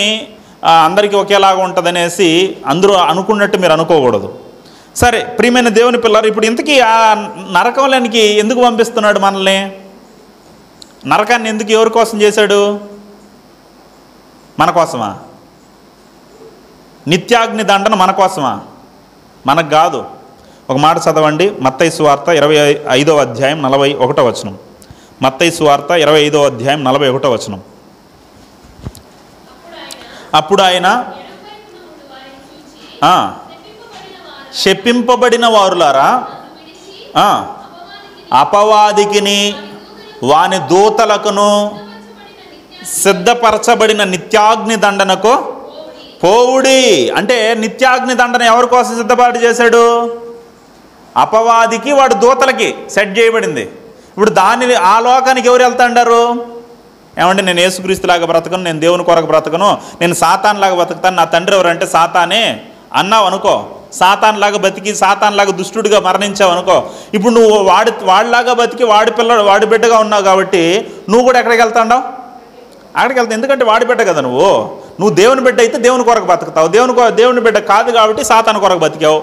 అందరికీ ఒకేలాగా ఉంటుందనేసి అందరూ అనుకున్నట్టు మీరు అనుకోకూడదు. సరే ప్రియమైన దేవుని పిల్లలు, ఇప్పుడు ఇంతకీ ఆ నరకంలోనికి ఎందుకు పంపిస్తున్నాడు మనల్ని? నరకాన్ని ఎందుకు, ఎవరి కోసం చేశాడు? మన కోసమా? నిత్యాగ్ని దండన మన కోసమా? మనకు కాదు. ఒక మాట చదవండి, మత్తయి సువార్త 25వ అధ్యాయం 41వ వచనం. మత్తయి సువార్త 25వ అధ్యాయం 41వ వచనం. అప్పుడు ఆయన శపింపబడిన వారులారా, అపవాదికిని వాని దూతలకును సిద్ధపరచబడిన నిత్యాగ్ని దండనకు పోవుడి. అంటే నిత్యాగ్ని దండన ఎవరి కోసం సిద్ధపాటు చేశాడు? అపవాదికి, వాడు దూతలకి సెట్ చేయబడింది. ఇప్పుడు దాన్ని ఆ లోకానికి ఎవరు వెళ్తాండారు? ఏమంటే నేను యేసుక్రీస్తులాగా బ్రతకను, నేను దేవుని కొరకు బ్రతకను, నేను సాతాన్లాగా బ్రతుకుతాను, నా తండ్రి ఎవరంటే సాతానే అన్నావు అనుకో, సాతాన్లాగా బతికి సాతాన్లాగా దుష్టుడిగా మరణించావు అనుకో, ఇప్పుడు నువ్వు వాడిలాగా బతికి వాడి బిడ్డగా ఉన్నావు కాబట్టి నువ్వు కూడా ఎక్కడికి వెళ్తాండావు? అక్కడికి వెళ్తావు. ఎందుకంటే వాడి బిడ్డ కదా నువ్వు దేవుని బిడ్డ అయితే దేవుని కొరకు బతుకుతావు. దేవుని బిడ్డ కాదు కాబట్టి సాతాను కొరకు బతికావు,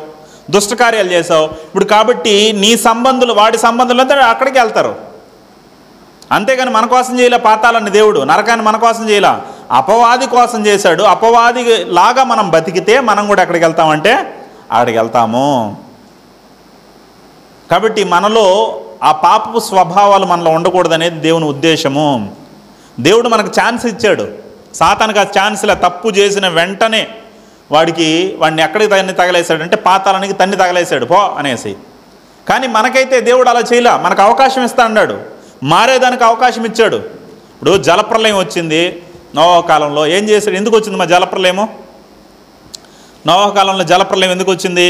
దుష్టకార్యాలు చేసావు. ఇప్పుడు కాబట్టి నీ సంబంధులు, వాడి సంబంధులు అంతా అక్కడికి వెళ్తారు. అంతేగాని మన కోసం చేయలే పాతాలని దేవుడు, నరకాన్ని మన కోసం చేయలే, అపవాది కోసం చేశాడు. అపవాది లాగా మనం బతికితే మనం కూడా ఎక్కడికి వెళ్తామంటే అక్కడికి వెళ్తాము. కాబట్టి మనలో ఆ పాపపు స్వభావాలు మనలో ఉండకూడదనేది దేవుని ఉద్దేశము. దేవుడు మనకు ఛాన్స్ ఇచ్చాడు. సాతానికి ఆ ఛాన్స్లో తప్పు చేసిన వెంటనే వాడిని ఎక్కడికి తగలేశాడంటే పాతాళానికి తన్ని తగలేశాడు పో అనేసి. కానీ మనకైతే దేవుడు అలా చేయలే, మనకు అవకాశం ఇస్తా అన్నాడు, మారేదానికి అవకాశం ఇచ్చాడు. ఇప్పుడు జలప్రలయం వచ్చింది నోవా కాలంలో. ఏం చేశాడు? ఎందుకు వచ్చింది మా జలప్రలయము? నోవహు కాలంలో జలప్రలయం ఎందుకు వచ్చింది?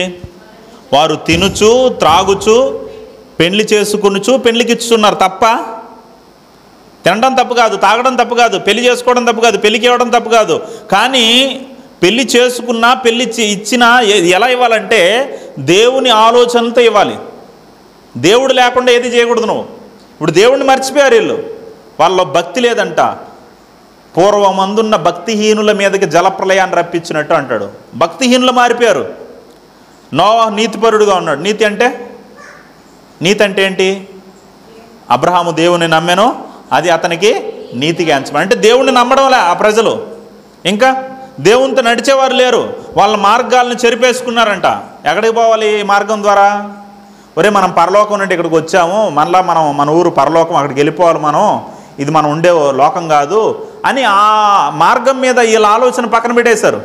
వారు తినుచు త్రాగుచు పెళ్లి చేసుకునుచు పెళ్లికిచ్చున్నారు. తప్ప తినడం తప్పు కాదు, తాగడం తప్పు కాదు, పెళ్లి చేసుకోవడం తప్పు కాదు, పెళ్లికి ఇవ్వడం తప్పు కాదు. కానీ పెళ్లి చేసుకున్నా పెళ్లి ఇచ్చినా ఎలా ఇవ్వాలంటే దేవుని ఆలోచనలతో ఇవ్వాలి. దేవుడు లేకుండా ఏది చేయకూడదు. నువ్వు ఇప్పుడు దేవుడిని మర్చిపోయారు వీళ్ళు, వాళ్ళలో భక్తి లేదంట. పూర్వమందున్న భక్తిహీనుల మీదకి జలప్రలయాన్ని రప్పించినట్టు అంటాడు. భక్తిహీనులు మారిపోయారు. నోవహు నీతిపరుడుగా ఉన్నాడు. నీతి అంటే ఏంటి? అబ్రహాము దేవుని నమ్మెను, అది అతనికి నీతిగా ఎంచబడింది. అంటే దేవుణ్ణి నమ్మడంలే ఆ ప్రజలు, ఇంకా దేవునితో నడిచేవారు లేరు. వాళ్ళ మార్గాలను చెరిపేసుకున్నారంట. ఎక్కడికి పోవాలి ఈ మార్గం ద్వారా? ఒరే మనం పరలోకం నుండి ఇక్కడికి వచ్చాము, మళ్ళీ మన ఊరు పరలోకం, అక్కడికి వెళ్ళిపోవాలి మనం, ఇది మనం ఉండే లోకం కాదు అని ఆ మార్గం మీద వీళ్ళ ఆలోచన పక్కన పెట్టేశారు.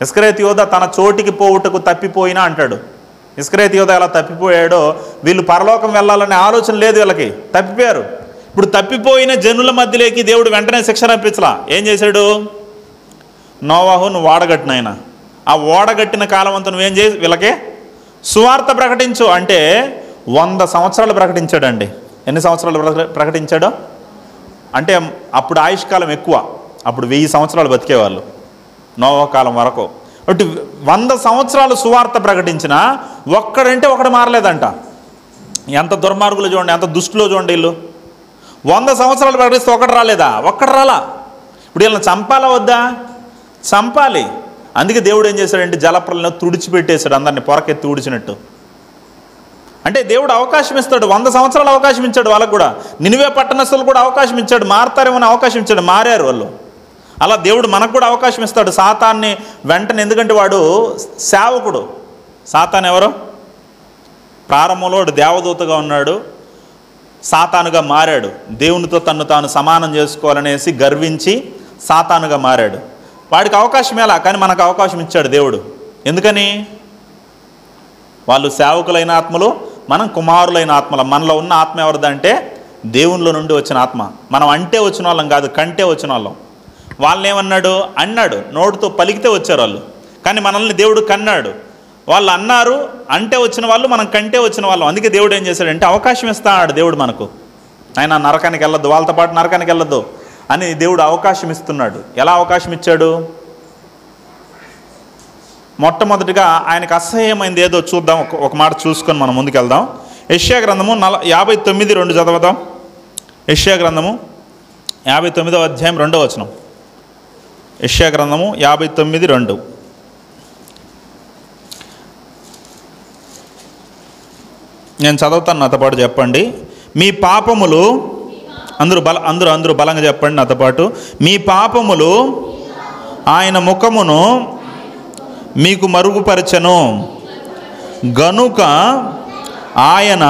ఇస్కరియోతు యోధ తన చోటికి పోవుటకు తప్పిపోయినా అంటాడు. ఇస్కరియోతు యోధ ఎలా తప్పిపోయాడో వీళ్ళు పరలోకం వెళ్ళాలనే ఆలోచన లేదు వీళ్ళకి, తప్పిపోయారు. ఇప్పుడు తప్పిపోయిన జనుల మధ్యలోకి దేవుడు వెంటనే శిక్ష రప్పించలా. ఏం చేశాడు? నోవహు నువ్వు ఓడగట్టినైనా, ఆ ఓడగట్టిన కాలం అంతా నువ్వేం చేసి వీళ్ళకి సువార్త ప్రకటించు అంటే 100 సంవత్సరాలు ప్రకటించాడండి. ఎన్ని సంవత్సరాలు ప్రకటించాడో అంటే అప్పుడు ఆయుష్కాలం ఎక్కువ, అప్పుడు 1000 సంవత్సరాలు బతికేవాళ్ళు నోవహు కాలం వరకు. అటు 100 సంవత్సరాలు సువార్త ప్రకటించినా ఒక్కడంటే ఒకడు మారలేదంట. ఎంత దుర్మార్గులు చూడండి, ఎంత దుష్టులో చూడండి వీళ్ళు. 100 సంవత్సరాలు ప్రకటిస్తే ఒకటి రాలేదా? ఒక్కడు రాలా. ఇప్పుడు వీళ్ళని చంపాలా వద్దా? చంపాలి. అందుకే దేవుడు ఏం చేశాడంటే జలప్రలయం తుడిచిపెట్టేశాడు, అందరినీ పొరకెత్తి ఊడిచినట్టు. అంటే దేవుడు అవకాశం ఇస్తాడు, 100 సంవత్సరాలు అవకాశం ఇచ్చాడు వాళ్ళకు కూడా. నినివే పట్టణస్థులు కూడా అవకాశం ఇచ్చాడు, మారతారేమో అవకాశం ఇచ్చాడు, మారారు వాళ్ళు. అలా దేవుడు మనకు కూడా అవకాశం ఇస్తాడు. సాతాన్ని వెంటనే, ఎందుకంటే వాడు సేవకుడు. సాతాన్ ఎవరు? ప్రారంభంలో దేవదూతగా ఉన్నాడు, సాతానుగా మారాడు. దేవునితో తన్ను తాను సమానం చేసుకోవాలనేసి గర్వించి సాతానుగా మారాడు. వాడికి అవకాశం ఎలా? కానీ మనకు అవకాశం ఇచ్చాడు దేవుడు. ఎందుకని? వాళ్ళు సేవకులైన ఆత్మలు, మనం కుమారులైన ఆత్మలు. మనలో ఉన్న ఆత్మ ఎవరిదంటే దేవునిలో నుండి వచ్చిన ఆత్మ. మనం అంటే వచ్చిన వాళ్ళం కాదు, కంటే వచ్చిన వాళ్ళం. వాళ్ళని ఏమన్నాడు? అన్నాడు, నోటితో పలికితే వచ్చారు వాళ్ళు. కానీ మనల్ని దేవుడు కన్నాడు. వాళ్ళు అన్నారు, అంటే వచ్చిన వాళ్ళు, మనం కంటే వచ్చిన వాళ్ళం. అందుకే దేవుడు ఏం చేశాడంటే అవకాశం ఇస్తాడు దేవుడు మనకు. ఆయన నరకానికి వెళ్ళొద్దు, వాళ్ళతో పాటు నరకానికి వెళ్ళొద్దు అని దేవుడు అవకాశం ఇస్తున్నాడు. ఎలా అవకాశం ఇచ్చాడు? మొట్టమొదటిగా ఆయనకు అసహ్యమైంది ఏదో చూద్దాం. ఒక మాట చూసుకొని మనం ముందుకెళ్దాం. యెషయా గ్రంథము 59:2 చదవదాం. యెషయా గ్రంథము 59వ అధ్యాయం 2వ వచనం. యెషయా గ్రంథము 59:2. నేను చదువుతాను, నాతో పాటు చెప్పండి. మీ పాపములు, అందరూ బలంగా చెప్పండి నాతో పాటు. మీ పాపములు ఆయన ముఖమును మీకు మరుగుపరచెను గనుక ఆయన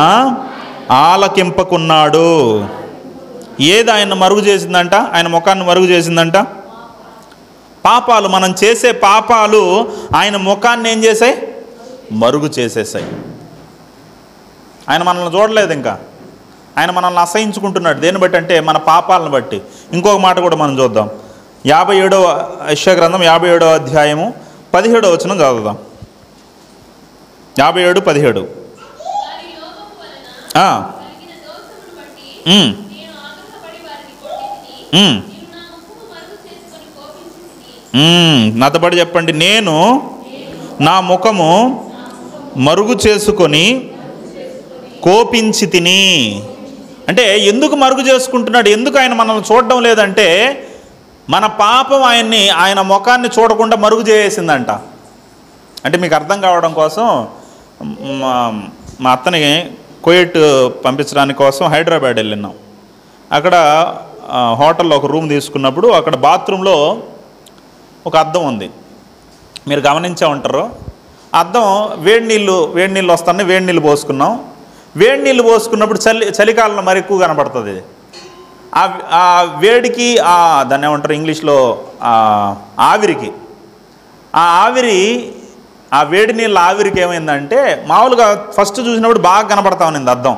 ఆలకింపకున్నాడు. ఏది ఆయన మరుగు చేసిందంట? ఆయన ముఖాన్ని మరుగు చేసిందంట. పాపాలు, మనం చేసే పాపాలు ఆయన ముఖాన్ని ఏం చేశాయి? మరుగు చేసేసాయి. ఆయన మనల్ని చూడలేదు, ఇంకా ఆయన మనల్ని అసహించుకుంటున్నాడు. దేన్ని బట్టి అంటే మన పాపాలను బట్టి. ఇంకొక మాట కూడా మనం చూద్దాం. 57వ యెషయా గ్రంథం 57వ అధ్యాయము 17వ వచనం చదువుదాం. 57:17. నాతో పాటు చెప్పండి. నేను నా ముఖము మరుగు చేసుకొని కోపించి తిని. అంటే ఎందుకు మరుగు చేసుకుంటున్నాడు? ఎందుకు ఆయన మనల్ని చూడడం లేదంటే మన పాపం ఆయన ముఖాన్ని చూడకుండా మరుగు చేసిందంట. అంటే మీకు అర్థం కావడం కోసం మా అత్తని కువైట్ పంపించడానికి కోసం హైదరాబాద్ వెళ్ళినాం. అక్కడ హోటల్లో ఒక రూమ్ తీసుకున్నప్పుడు అక్కడ బాత్రూంలో ఒక అద్దం ఉంది. మీరు గమనించే ఉంటారు. అద్దం వేడి నీళ్ళు వస్తానే వేడి నీళ్ళు పోసుకున్నాం. వేడి నీళ్ళు పోసుకున్నప్పుడు చలికాలంలో మరి ఎక్కువ కనపడుతుంది. ఆ వేడికి దాన్ని ఏమంటారు ఇంగ్లీష్లో, ఆవిరికి, ఆ వేడి నీళ్ళ ఆవిరికి ఏమైందంటే మామూలుగా ఫస్ట్ చూసినప్పుడు బాగా కనపడతా ఉన్నింది అద్దం.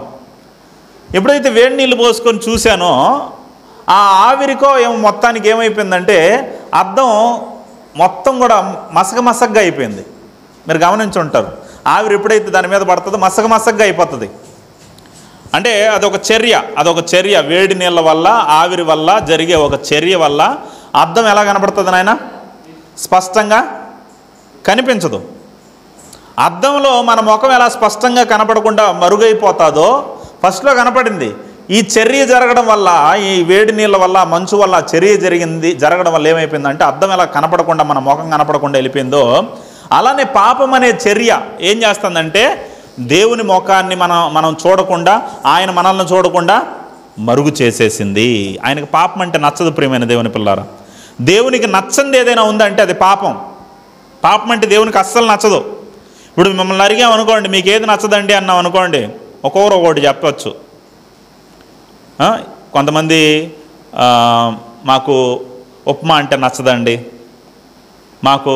ఎప్పుడైతే వేడి నీళ్ళు పోసుకొని చూశానో ఆ ఆవిరికో మొత్తానికి ఏమైపోయిందంటే అద్దం మొత్తం కూడా మసగగా అయిపోయింది. మీరు గమనించి ఉంటారు, ఆవిరి ఎప్పుడైతే దాని మీద పడుతుందో మసగగా అయిపోతుంది. అంటే అదొక చర్య వేడి నీళ్ళ వల్ల, ఆవిరి వల్ల జరిగే ఒక చర్య వల్ల అద్దం ఎలా కనపడుతుంది నాయన? స్పష్టంగా కనిపించదు. అద్దంలో మన ముఖం ఎలా స్పష్టంగా కనపడకుండా మరుగైపోతుందో ఫస్ట్లో కనపడింది. ఈ చర్య జరగడం వల్ల, ఈ వేడి నీళ్ళ వల్ల, మంచు వల్ల చర్య జరగడం వల్ల ఏమైపోయిందంటే అద్దం ఎలా కనపడకుండా, మన ముఖం కనపడకుండా వెళ్ళిపోయిందో, అలానే పాపం అనే చర్య ఏం చేస్తుందంటే దేవుని ముఖాన్ని మనం చూడకుండా, ఆయన మనల్ని చూడకుండా మరుగు చేసేసింది. ఆయనకు పాపం అంటే నచ్చదు. ప్రియమైన దేవుని పిల్లారా, దేవునికి నచ్చంది ఏదైనా ఉందంటే అది పాపం. పాపం అంటే దేవునికి అస్సలు నచ్చదు. ఇప్పుడు మిమ్మల్ని అడిగామనుకోండి, మీకు ఏది నచ్చదండి అన్నాం అనుకోండి, ఒక్కొక్కటి చెప్పచ్చు. కొంతమంది మాకు ఉప్మా అంటే నచ్చదండి, మాకు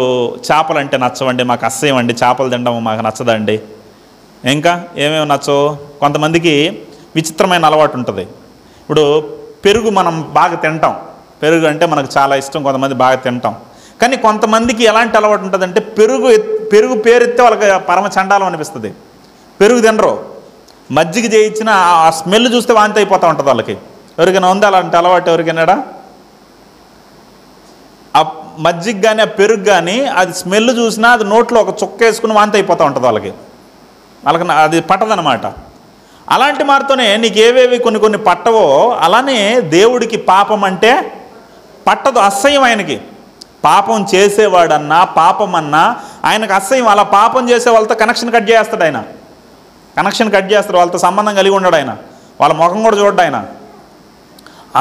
చేపలు అంటే నచ్చవండి, మాకు అసహ్యం అండి, చేపలు తినడం మాకు నచ్చదండి. ఇంకా ఏమేమి నచ్చవు? కొంతమందికి విచిత్రమైన అలవాటు ఉంటుంది. ఇప్పుడు పెరుగు మనం బాగా తింటాం, పెరుగు అంటే మనకు చాలా ఇష్టం, కొంతమంది బాగా తింటాం. కానీ కొంతమందికి ఎలాంటి అలవాటు ఉంటుందంటే పెరుగు పేరెత్తే వాళ్ళకి పరమ చండాలం అనిపిస్తుంది, పెరుగు తినరు. మజ్జిగ చేయించిన ఆ స్మెల్ చూస్తే వాంతి అయిపోతూ ఉంటుంది వాళ్ళకి. ఎవరికైనా ఉందా అలాంటి అలవాటు? ఎవరికైనా ఆ మజ్జిగ కానీ ఆ పెరుగు కానీ అది స్మెల్ చూసినా అది నోట్లో ఒక చుక్క వేసుకుని వాంతి అయిపోతూ ఉంటుంది వాళ్ళకి అది పట్టదనమాట. అలాంటి మారితోనే నీకు ఏవేవి కొన్ని పట్టవో అలానే దేవుడికి పాపం అంటే పట్టదు, అసహ్యం ఆయనకి. పాపం చేసేవాడన్నా పాపం అన్నా ఆయనకు అసహ్యం. అలా పాపం చేసే వాళ్ళతో కనెక్షన్ కట్ చేస్తాడు ఆయన, వాళ్ళతో సంబంధం కలిగి ఉన్నాడు ఆయన, వాళ్ళ ముఖం కూడా చూడ్డు ఆయన.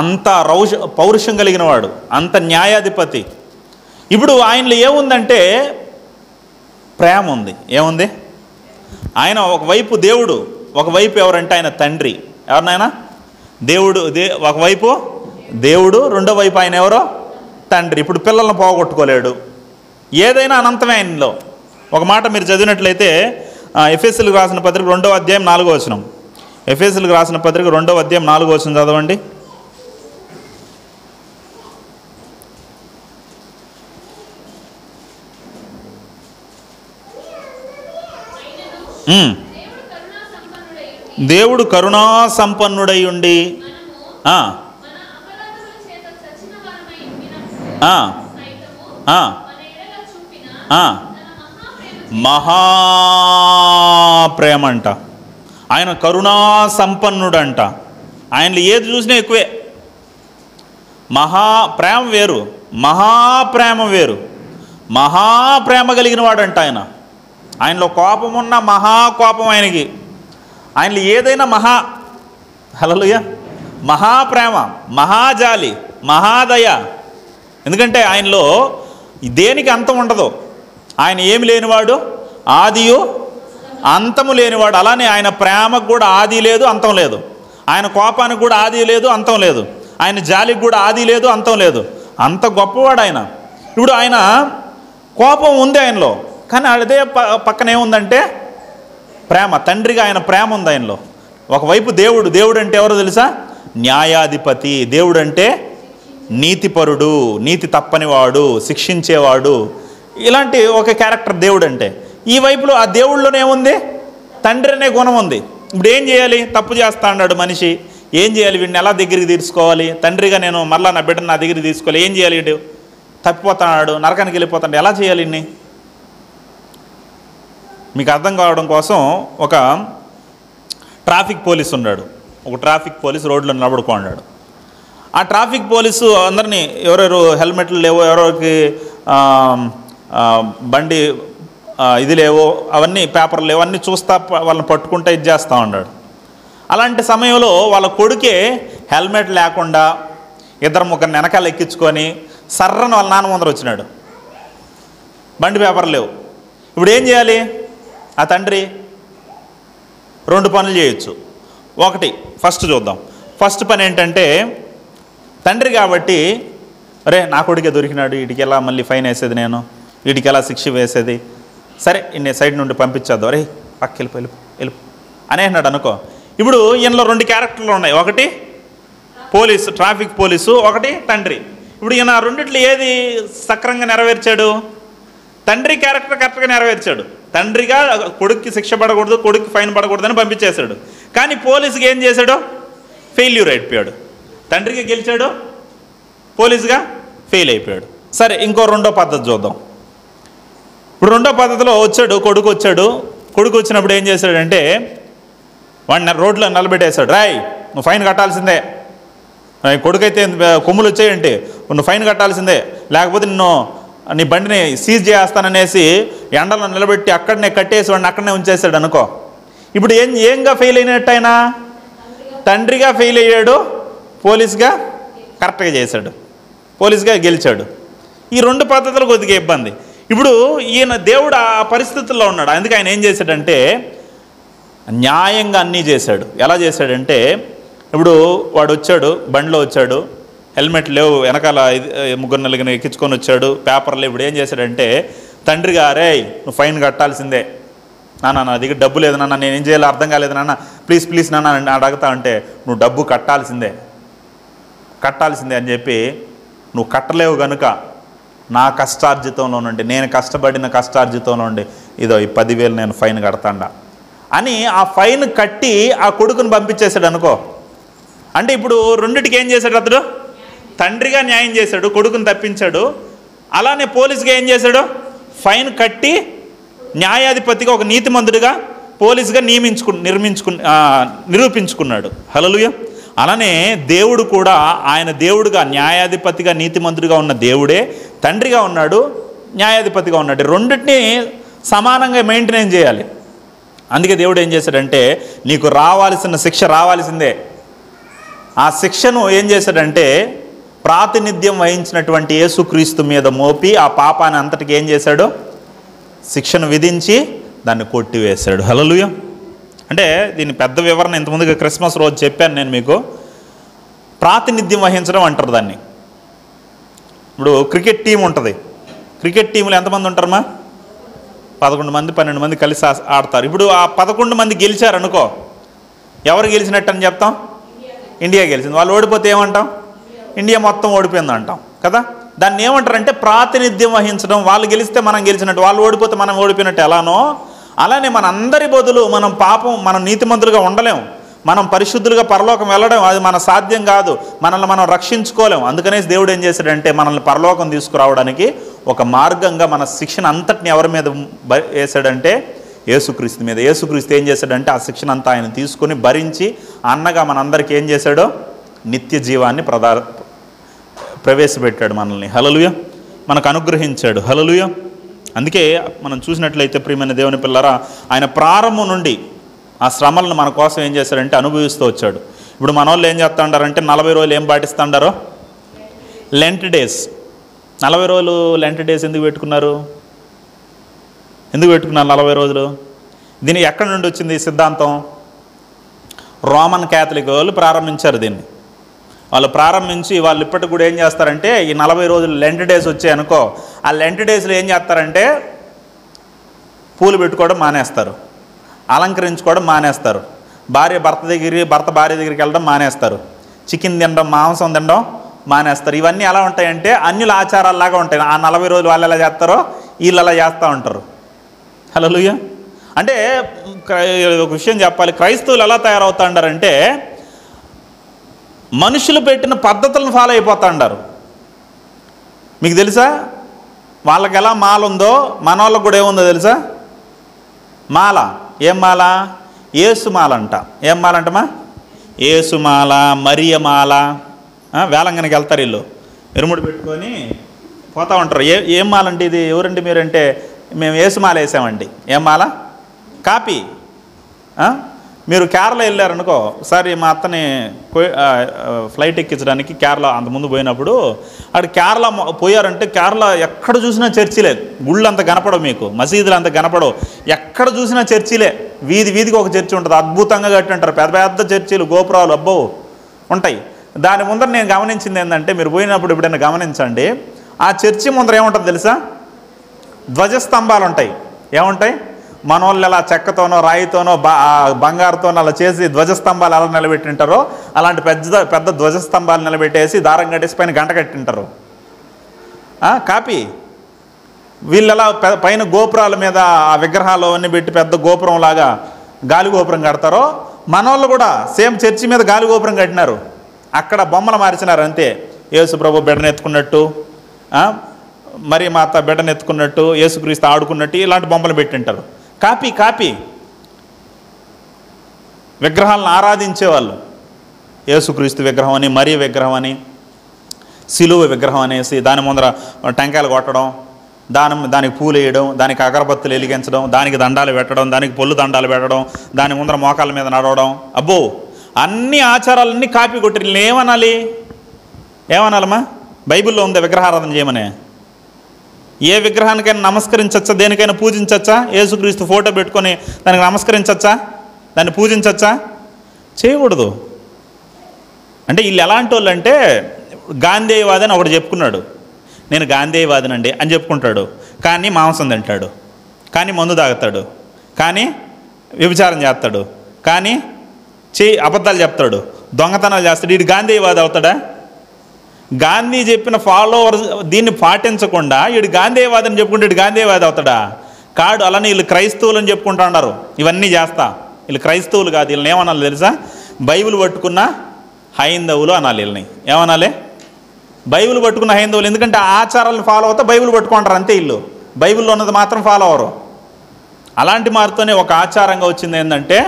అంత పౌరుషం కలిగిన వాడు, అంత న్యాయాధిపతి. ఇప్పుడు ఆయనలో ఏముందంటే ప్రేమ ఉంది. ఏముంది? ఆయన ఒకవైపు దేవుడు, ఒకవైపు ఎవరంటే ఆయన తండ్రి. ఎవరినైనా దేవుడు ఒకవైపు దేవుడు, రెండో వైపు ఆయన ఎవరో తండ్రి. ఇప్పుడు పిల్లలను పోగొట్టుకోలేడు, ఏదైనా అనంతమే ఆయనలో. ఒక మాట మీరు చదివినట్లయితే ఎఫెసీయులకు రాసిన పత్రిక 2వ అధ్యాయం 4వ వచనం, ఎఫెసీయులకు రాసిన పత్రిక 2వ అధ్యాయం 4వ వచనం చదవండి. దేవుడు కరుణా సంపన్నుడై ఉండి మహాప్రేమ అంట. ఆయన కరుణా సంపన్నుడంట. ఆయనలో ఏది చూసినా ఎక్కువే. మహాప్రేమ వేరు, మహాప్రేమ వేరు. మహాప్రేమ కలిగిన వాడంట ఆయన. ఆయనలో కోపం ఉన్న మహాకోపం ఆయనకి. ఆయనలో ఏదైనా హల్లెలూయా, మహాప్రేమ, మహాజాలి, మహాదయ. ఎందుకంటే ఆయనలో దేనికి అంతం ఉండదు. ఆయన ఏమి లేనివాడు, ఆదియు అంతము లేనివాడు. అలానే ఆయన ప్రేమకు కూడా ఆది లేదు, అంతం లేదు. ఆయన కోపానికి కూడా ఆది లేదు, అంతం లేదు. ఆయన జాలికి కూడా ఆది లేదు, అంతం లేదు. అంత గొప్పవాడు ఆయన. ఇప్పుడు ఆయన కోపం ఉంది ఆయనలో, కానీ అదే పక్కన ఏముందంటే ప్రేమ. తండ్రిగా ఆయన ప్రేమ ఉంది ఆయనలో. ఒకవైపు దేవుడు అంటే ఎవరో తెలుసా? న్యాయాధిపతి. దేవుడు అంటే నీతిపరుడు, నీతి తప్పనివాడు, శిక్షించేవాడు. ఇలాంటి ఒక క్యారెక్టర్ దేవుడు అంటే. ఈ వైపులో ఆ దేవుళ్ళలోనే ఏముంది? తండ్రి అనే గుణం ఉంది. ఇప్పుడు ఏం చేయాలి? తప్పు చేస్తా అన్నాడు మనిషి. ఏం చేయాలి? వీడిని ఎలా దగ్గరికి తీసుకోవాలి? తండ్రిగా నేను మళ్ళీ నా బిడ్డను నా దగ్గరికి తీసుకోవాలి. ఏం చేయాలి? వీడు తప్పిపోతున్నాడు, నరకానికి వెళ్ళిపోతాడు, ఎలా చేయాలి? ఇన్ని మీకు అర్థం కావడం కోసం ఒక ట్రాఫిక్ పోలీసు ఉన్నాడు. ఒక ట్రాఫిక్ పోలీసు రోడ్లో నిలబడుకున్నాడు. ఆ ట్రాఫిక్ పోలీసు అందరినీ ఎవరెవరు హెల్మెట్లు లేవో, ఎవరెవరికి బండి ఇది లేవో, అవన్నీ పేపర్లు లేవో అన్నీ చూస్తా వాళ్ళని పట్టుకుంటా ఇది చేస్తూ ఉన్నాడు. అలాంటి సమయంలో వాళ్ళ కొడుకే హెల్మెట్ లేకుండా ఇద్దరు ముగ్గురిని వెనకాల ఎక్కించుకొని సర్రని వాళ్ళ నాన్న ముందర వచ్చినాడు. బండి పేపర్లు లేవు. ఇప్పుడు ఏం చేయాలి? ఆ తండ్రి 2 పనులు చేయొచ్చు. ఒకటి, ఫస్ట్ చూద్దాం. ఫస్ట్ పని ఏంటంటే, తండ్రి కాబట్టి అరే నా కొడుకే దొరికినాడు, వీటికి ఎలా మళ్ళీ ఫైన్ వేసేది, నేను వీటికి ఎలా శిక్ష వేసేది, సరే ఇన్ని సైడ్ నుండి పంపించేద్దాం, అరే పక్క వెళ్ళిపో అని అన్నాడు అనుకో. ఇప్పుడు ఈయనలో 2 క్యారెక్టర్లు ఉన్నాయి. ఒకటి పోలీసు, ట్రాఫిక్ పోలీసు, ఒకటి తండ్రి. ఇప్పుడు ఈయన రెండిట్లో ఏది సక్రంగా నెరవేర్చాడు? తండ్రి క్యారెక్టర్ కరెక్ట్గా నెరవేర్చాడు. తండ్రిగా కొడుక్కి శిక్ష పడకూడదు, కొడుక్కి ఫైన్ పడకూడదని పంపించేశాడు. కానీ పోలీసుకి ఏం చేశాడు? ఫెయిల్యూర్ అయిపోయాడు. తండ్రికి గెలిచాడు, పోలీసుగా ఫెయిల్ అయిపోయాడు. సరే, ఇంకో రెండో పద్ధతి చూద్దాం. ఇప్పుడు రెండో పద్ధతిలో వచ్చాడు, కొడుకు వచ్చాడు. కొడుకు వచ్చినప్పుడు ఏం చేశాడంటే వాడిని రోడ్లో నిలబెట్టేశాడు. రాయ్, నువ్వు ఫైన్ కట్టాల్సిందే. కొడుకైతే కొమ్ములు వచ్చాయంటే నువ్వు ఫైన్ కట్టాల్సిందే, లేకపోతే నీ బండిని సీజ్ చేస్తాననేసి ఎండలో నిలబెట్టి అక్కడనే కట్టేసి వాడిని అక్కడనే ఉంచేశాడు అనుకో. ఇప్పుడు ఏంగా ఫెయిల్ అయినట్టు? ఆయన తండ్రిగా ఫెయిల్ అయ్యాడు, పోలీసుగా కరెక్ట్గా చేశాడు, పోలీసుగా గెలిచాడు. ఈ రెండు పద్ధతులు కొద్దిగా ఇబ్బంది. ఇప్పుడు ఈయన దేవుడు ఆ పరిస్థితుల్లో ఉన్నాడు. అందుకే ఆయన ఏం చేశాడంటే న్యాయంగా అన్నీ చేశాడు. ఎలా చేశాడంటే, ఇప్పుడు వాడు వచ్చాడు, బండిలో వచ్చాడు, హెల్మెట్ లేవు, వెనకాల 3-4 ఎక్కించుకొని వచ్చాడు, పేపర్లు. ఇప్పుడు ఏం చేశాడంటే తండ్రిగా, రే నువ్వు ఫైన్ కట్టాల్సిందే నాన్న, నా దగ్గర డబ్బు లేదు నాన్న, నేను ఏం చేయాలో అర్థం కాలేదు నాన్న, ప్లీజ్ నాన్న అడుగుతా అంటే, నువ్వు డబ్బు కట్టాల్సిందే అని చెప్పి, నువ్వు కట్టలేవు కనుక నా కష్టార్జితంలో నుండి, నేను కష్టపడిన కష్టార్జితంలో నుండి ఇదో ఈ 10,000 నేను ఫైన్ కడతాండా అని ఆ ఫైన్ కట్టి ఆ కొడుకుని పంపించేశాడు అనుకో. అంటే ఇప్పుడు రెండిటికి ఏం చేశాడు అతడు? తండ్రిగా న్యాయం చేశాడు, కొడుకుని తప్పించాడు. అలానే పోలీసుగా ఏం చేశాడు? ఫైన్ కట్టి న్యాయాధిపతిగా, ఒక నీతిమంతుడిగా పోలీసుగా నిరూపించుకున్నాడు. హల్లెలూయా. అలానే దేవుడు కూడా ఆయన దేవుడుగా, న్యాయాధిపతిగా, నీతిమంతుడిగా ఉన్న దేవుడే తండ్రిగా ఉన్నాడు, న్యాయాధిపతిగా ఉన్నాడు. రెండింటినీ సమానంగా మెయింటైన్ చేయాలి. అందుకే దేవుడు ఏం చేశాడంటే నీకు రావాల్సిన శిక్ష రావాల్సిందే. ఆ శిక్షను ఏం చేశాడంటే ప్రాతినిధ్యం వహించినటువంటి యేసుక్రీస్తు మీద మోపి ఆ పాపాన్ని అంతటికి ఏం చేశాడు? శిక్షను విధించి దాన్ని కొట్టివేశాడు. హల్లెలూయా. అంటే దీని పెద్ద వివరణ ఇంతకుముందుగా క్రిస్మస్ రోజు చెప్పాను నేను మీకు. ప్రాతినిధ్యం వహించడం అంటారు దాన్ని. ఇప్పుడు క్రికెట్ టీం ఉంటుంది. క్రికెట్ టీంలో ఎంతమంది ఉంటారమ్మా? 11 మంది 12 మంది కలిసి ఆడతారు. ఇప్పుడు ఆ 11 మంది గెలిచారనుకో, ఎవరు గెలిచినట్టు అని చెప్తాం? ఇండియా గెలిచింది. వాళ్ళు ఓడిపోతే ఏమంటాం? ఇండియా మొత్తం ఓడిపోయింది అంటాం కదా. దాన్ని ఏమంటారంటే ప్రాతినిధ్యం వహించడం. వాళ్ళు గెలిస్తే మనం గెలిచినట్టు, వాళ్ళు ఓడిపోతే మనం ఓడిపోయినట్టు. ఎలానో అలానే మన అందరి బదులు మనం నీతిమంతులుగా ఉండలేము, మనం పరిశుద్ధులుగా పరలోకం వెళ్ళడం అది మన సాధ్యం కాదు, మనల్ని మనం రక్షించుకోలేము. అందుకనేసి దేవుడు ఏం చేశాడంటే మనల్ని పరలోకం తీసుకురావడానికి ఒక మార్గంగా మన శిక్షణ అంతటిని ఎవరి మీద వేశాడంటే యేసుక్రీస్తు మీద. యేసుక్రీస్తు ఏం చేశాడంటే ఆ శిక్షణ అంతా ఆయన తీసుకొని భరించి అన్నగా మనందరికీ ఏం చేశాడో నిత్య జీవాన్ని ప్రవేశపెట్టాడు మనల్ని. హల్లెలూయా. మనకు అనుగ్రహించాడు. హల్లెలూయా. అందుకే మనం చూసినట్లయితే ప్రియమైన దేవుని పిల్లరా, ఆయన ప్రారంభం నుండి ఆ శ్రమలను మన కోసం ఏం చేశాడంటే అనుభవిస్తూ వచ్చాడు. ఇప్పుడు మన వాళ్ళు ఏం చేస్తూ ఉంటారంటే 40 రోజులు ఏం పాటిస్తుంటారో? Lent days. 40 రోజులు లెంట్ డేస్ ఎందుకు పెట్టుకున్నారు? 40 రోజులు? దీని ఎక్కడి నుండి వచ్చింది సిద్ధాంతం? రోమన్ క్యాథలిక్ వాళ్ళు ప్రారంభించారు దీన్ని. వాళ్ళు ప్రారంభించి వాళ్ళు ఇప్పటికి కూడా ఏం చేస్తారంటే ఈ 40 రోజులు లెంట్ డేస్ వచ్చాయి అనుకో, ఆ లెంట్ డేస్లో ఏం చేస్తారంటే పూలు పెట్టుకోవడం మానేస్తారు, అలంకరించుకోవడం మానేస్తారు, భర్త భార్య దగ్గరికి వెళ్ళడం మానేస్తారు, చికెన్ తినడం, మాంసం తినడం మానేస్తారు. ఇవన్నీ ఎలా ఉంటాయంటే అన్యుల ఆచారాల్లాగా ఉంటాయి. ఆ 40 రోజులు వాళ్ళు ఎలా చేస్తారో వీళ్ళు అలా చేస్తూ ఉంటారు. హల్లెలూయా. అంటే ఒక విషయం చెప్పాలి, క్రైస్తవులు ఎలా తయారవుతూ ఉంటారంటే మనుషులు పెట్టిన పద్ధతులను ఫాలో అయిపోతూ ఉంటారు. మీకు తెలుసా వాళ్ళకి ఎలా మాల ఉందో మన వాళ్ళకి కూడా ఏముందో తెలుసా? మాల. ఏం మాల? ఏసుమాల అంట. ఏం మాల అంటమా? ఏసుమాల, మరియమాల. వేలంగనికి వెళ్తారు వీళ్ళు, ఎరుముడు పెట్టుకొని పోతూ ఉంటారు. ఏం మాల అంటే ఇది? ఎవరండి మీరంటే మేము ఏసుమాల వేసామండి. ఏం మాల? కాపీ. మీరు కేరళ వెళ్ళారనుకో, ఒకసారి మా అత్తని ఫ్లైట్ ఎక్కించడానికి కేరళ అంతకుముందు పోయినప్పుడు అక్కడ కేరళ పోయారంటే కేరళ ఎక్కడ చూసినా చర్చిలే. గుళ్ళు అంత కనపడవు మీకు, మసీదులు అంత కనపడవు, ఎక్కడ చూసినా చర్చిలే. వీధికి ఒక చర్చి ఉంటుంది, అద్భుతంగా కట్టి ఉంటారు, పెద్ద పెద్ద చర్చిలు, గోపురాలు అబ్బో ఉంటాయి. దాని ముందర నేను గమనించింది ఏంటంటే, మీరు పోయినప్పుడు ఎప్పుడైనా గమనించండి, ఆ చర్చి ముందర ఏముంటుంది తెలుసా? ధ్వజస్తంభాలు ఉంటాయి. ఏముంటాయి? మన వాళ్ళు ఎలా చెక్కతోనో రాయితోనో బంగారుతోనో అలా చేసి ధ్వజస్తంభాలు ఎలా నిలబెట్టింటారో అలాంటి పెద్ద ధ్వజస్తంభాలు నిలబెట్టేసి దారం కట్టేసి పైన గంట కట్టింటారు. కాపీ. వీళ్ళలా పైన గోపురాల మీద ఆ విగ్రహాలు అన్నీ పెట్టి పెద్ద గోపురం లాగా గాలి గోపురం కడతారో, మనోళ్ళు కూడా సేమ్ చర్చి మీద గాలి గోపురం కట్టినారు. అక్కడ బొమ్మలు మార్చినారు అంతే. యేసు ప్రభు బిడ్డనెత్తుకున్నట్టు, మరి మాత బిడ్డనెత్తుకున్నట్టు, యేసుక్రీస్తు ఆడుకున్నట్టు ఇలాంటి బొమ్మలు పెట్టింటారు. Copy copy. విగ్రహాలను ఆరాధించేవాళ్ళు. యేసుక్రీస్తు విగ్రహం అని, మరియ విగ్రహం అని, సిలువ విగ్రహం అనేసి దాని ముందర టెంకాయలు కొట్టడం, దానికి పూలు వేయడం, దానికి అగరబత్తులు వెలిగించడం, దానికి దండాలు పెట్టడం, దానికి పొల్లు దండాలు పెట్టడం, దాని ముందర మోకాళ్ళ మీద నడవడం. అబ్బో, అన్ని ఆచారాలన్నీ కాపీ కొట్టి ఏమనాలమ్మా? బైబిల్లో ఉందా విగ్రహారాధన చేయమనే? ఏ విగ్రహానికైనా నమస్కరించచ్చా? దేనికైనా పూజించచ్చా? యేసుక్రీస్తు ఫోటో పెట్టుకొని దానికి నమస్కరించచ్చా? దాన్ని పూజించచ్చా? చేయకూడదు. అంటే వీళ్ళు ఎలాంటి వాళ్ళు అంటే, గాంధేయవాది అని ఒకడు చెప్పుకున్నాడు, నేను గాంధేయవాదినండి అని చెప్పుకుంటాడు. కానీ మాంసం తింటాడు, కానీ మందు తాగుతాడు, కానీ వ్యభిచారం చేస్తాడు, కానీ అబద్ధాలు చెప్తాడు, దొంగతనాలు చేస్తాడు. వీడు గాంధేయవాది అవుతాడా? గాంధీ చెప్పిన ఫాలోవర్స్ దీన్ని పాటించకుండా వీడు గాంధేయవాది అని చెప్పుకుంటే వీడు గాంధేయవాది అవుతాడా? కాడు. అలానే వీళ్ళు క్రైస్తవులు అని చెప్పుకుంటా ఉన్నారు. ఇవన్నీ చేస్తా వీళ్ళు క్రైస్తవులు కాదు. వీళ్ళని ఏమనాలి తెలుసా? బైబిల్ పట్టుకున్న హైందవులు అనాలి. వీళ్ళని ఏమనాలి? బైబిల్ పట్టుకున్న హైందవులు. ఎందుకంటే ఆచారాలను ఫాలో అవుతా బైబిల్ పట్టుకుంటారు అంతే. వీళ్ళు బైబిల్లో ఉన్నది మాత్రం ఫాలో అవ్వరు. అలాంటి మారితోనే ఒక ఆచారంగా వచ్చింది ఏంటంటే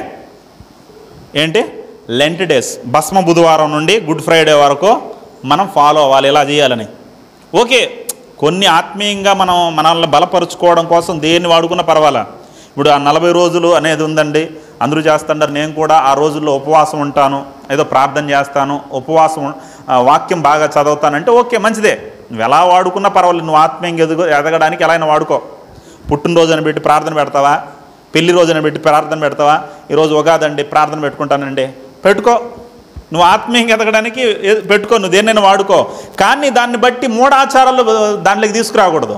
లెంట్ డేస్, భస్మ బుధవారం నుండి గుడ్ ఫ్రైడే వరకు మనం ఫాలో అవ్వాలి, ఇలా చేయాలని. ఓకే, కొన్ని ఆత్మీయంగా మనల్ని బలపరుచుకోవడం కోసం దేన్ని వాడుకున్నా పర్వాలా. ఇప్పుడు ఆ 40 రోజులు అనేది ఉందండి, అందరూ చేస్తుంటారు. నేను కూడా ఆ రోజుల్లో ఉపవాసం ఉంటాను, ఏదో ప్రార్థన చేస్తాను, ఉపవాసం వాక్యం బాగా చదువుతానంటే ఓకే, మంచిదే. నువ్వు ఎలా వాడుకున్నా పర్వాలేదు. నువ్వు ఆత్మీయంగా ఎదగడానికి ఎలా అయినా వాడుకో. పుట్టినరోజుని పెట్టి ప్రార్థన పెడతావా? పెళ్లి రోజున పెట్టి ప్రార్థన పెడతావా? ఈరోజు ఉగాదండి ప్రార్థన పెట్టుకుంటానండి, పెట్టుకో. నువ్వు ఆత్మీయంగా ఎదగడానికి పెట్టుకో, నువ్వు దేన్నైనా వాడుకో. కానీ దాన్ని బట్టి మూఢాచారాలు దాంట్లోకి తీసుకురాకూడదు.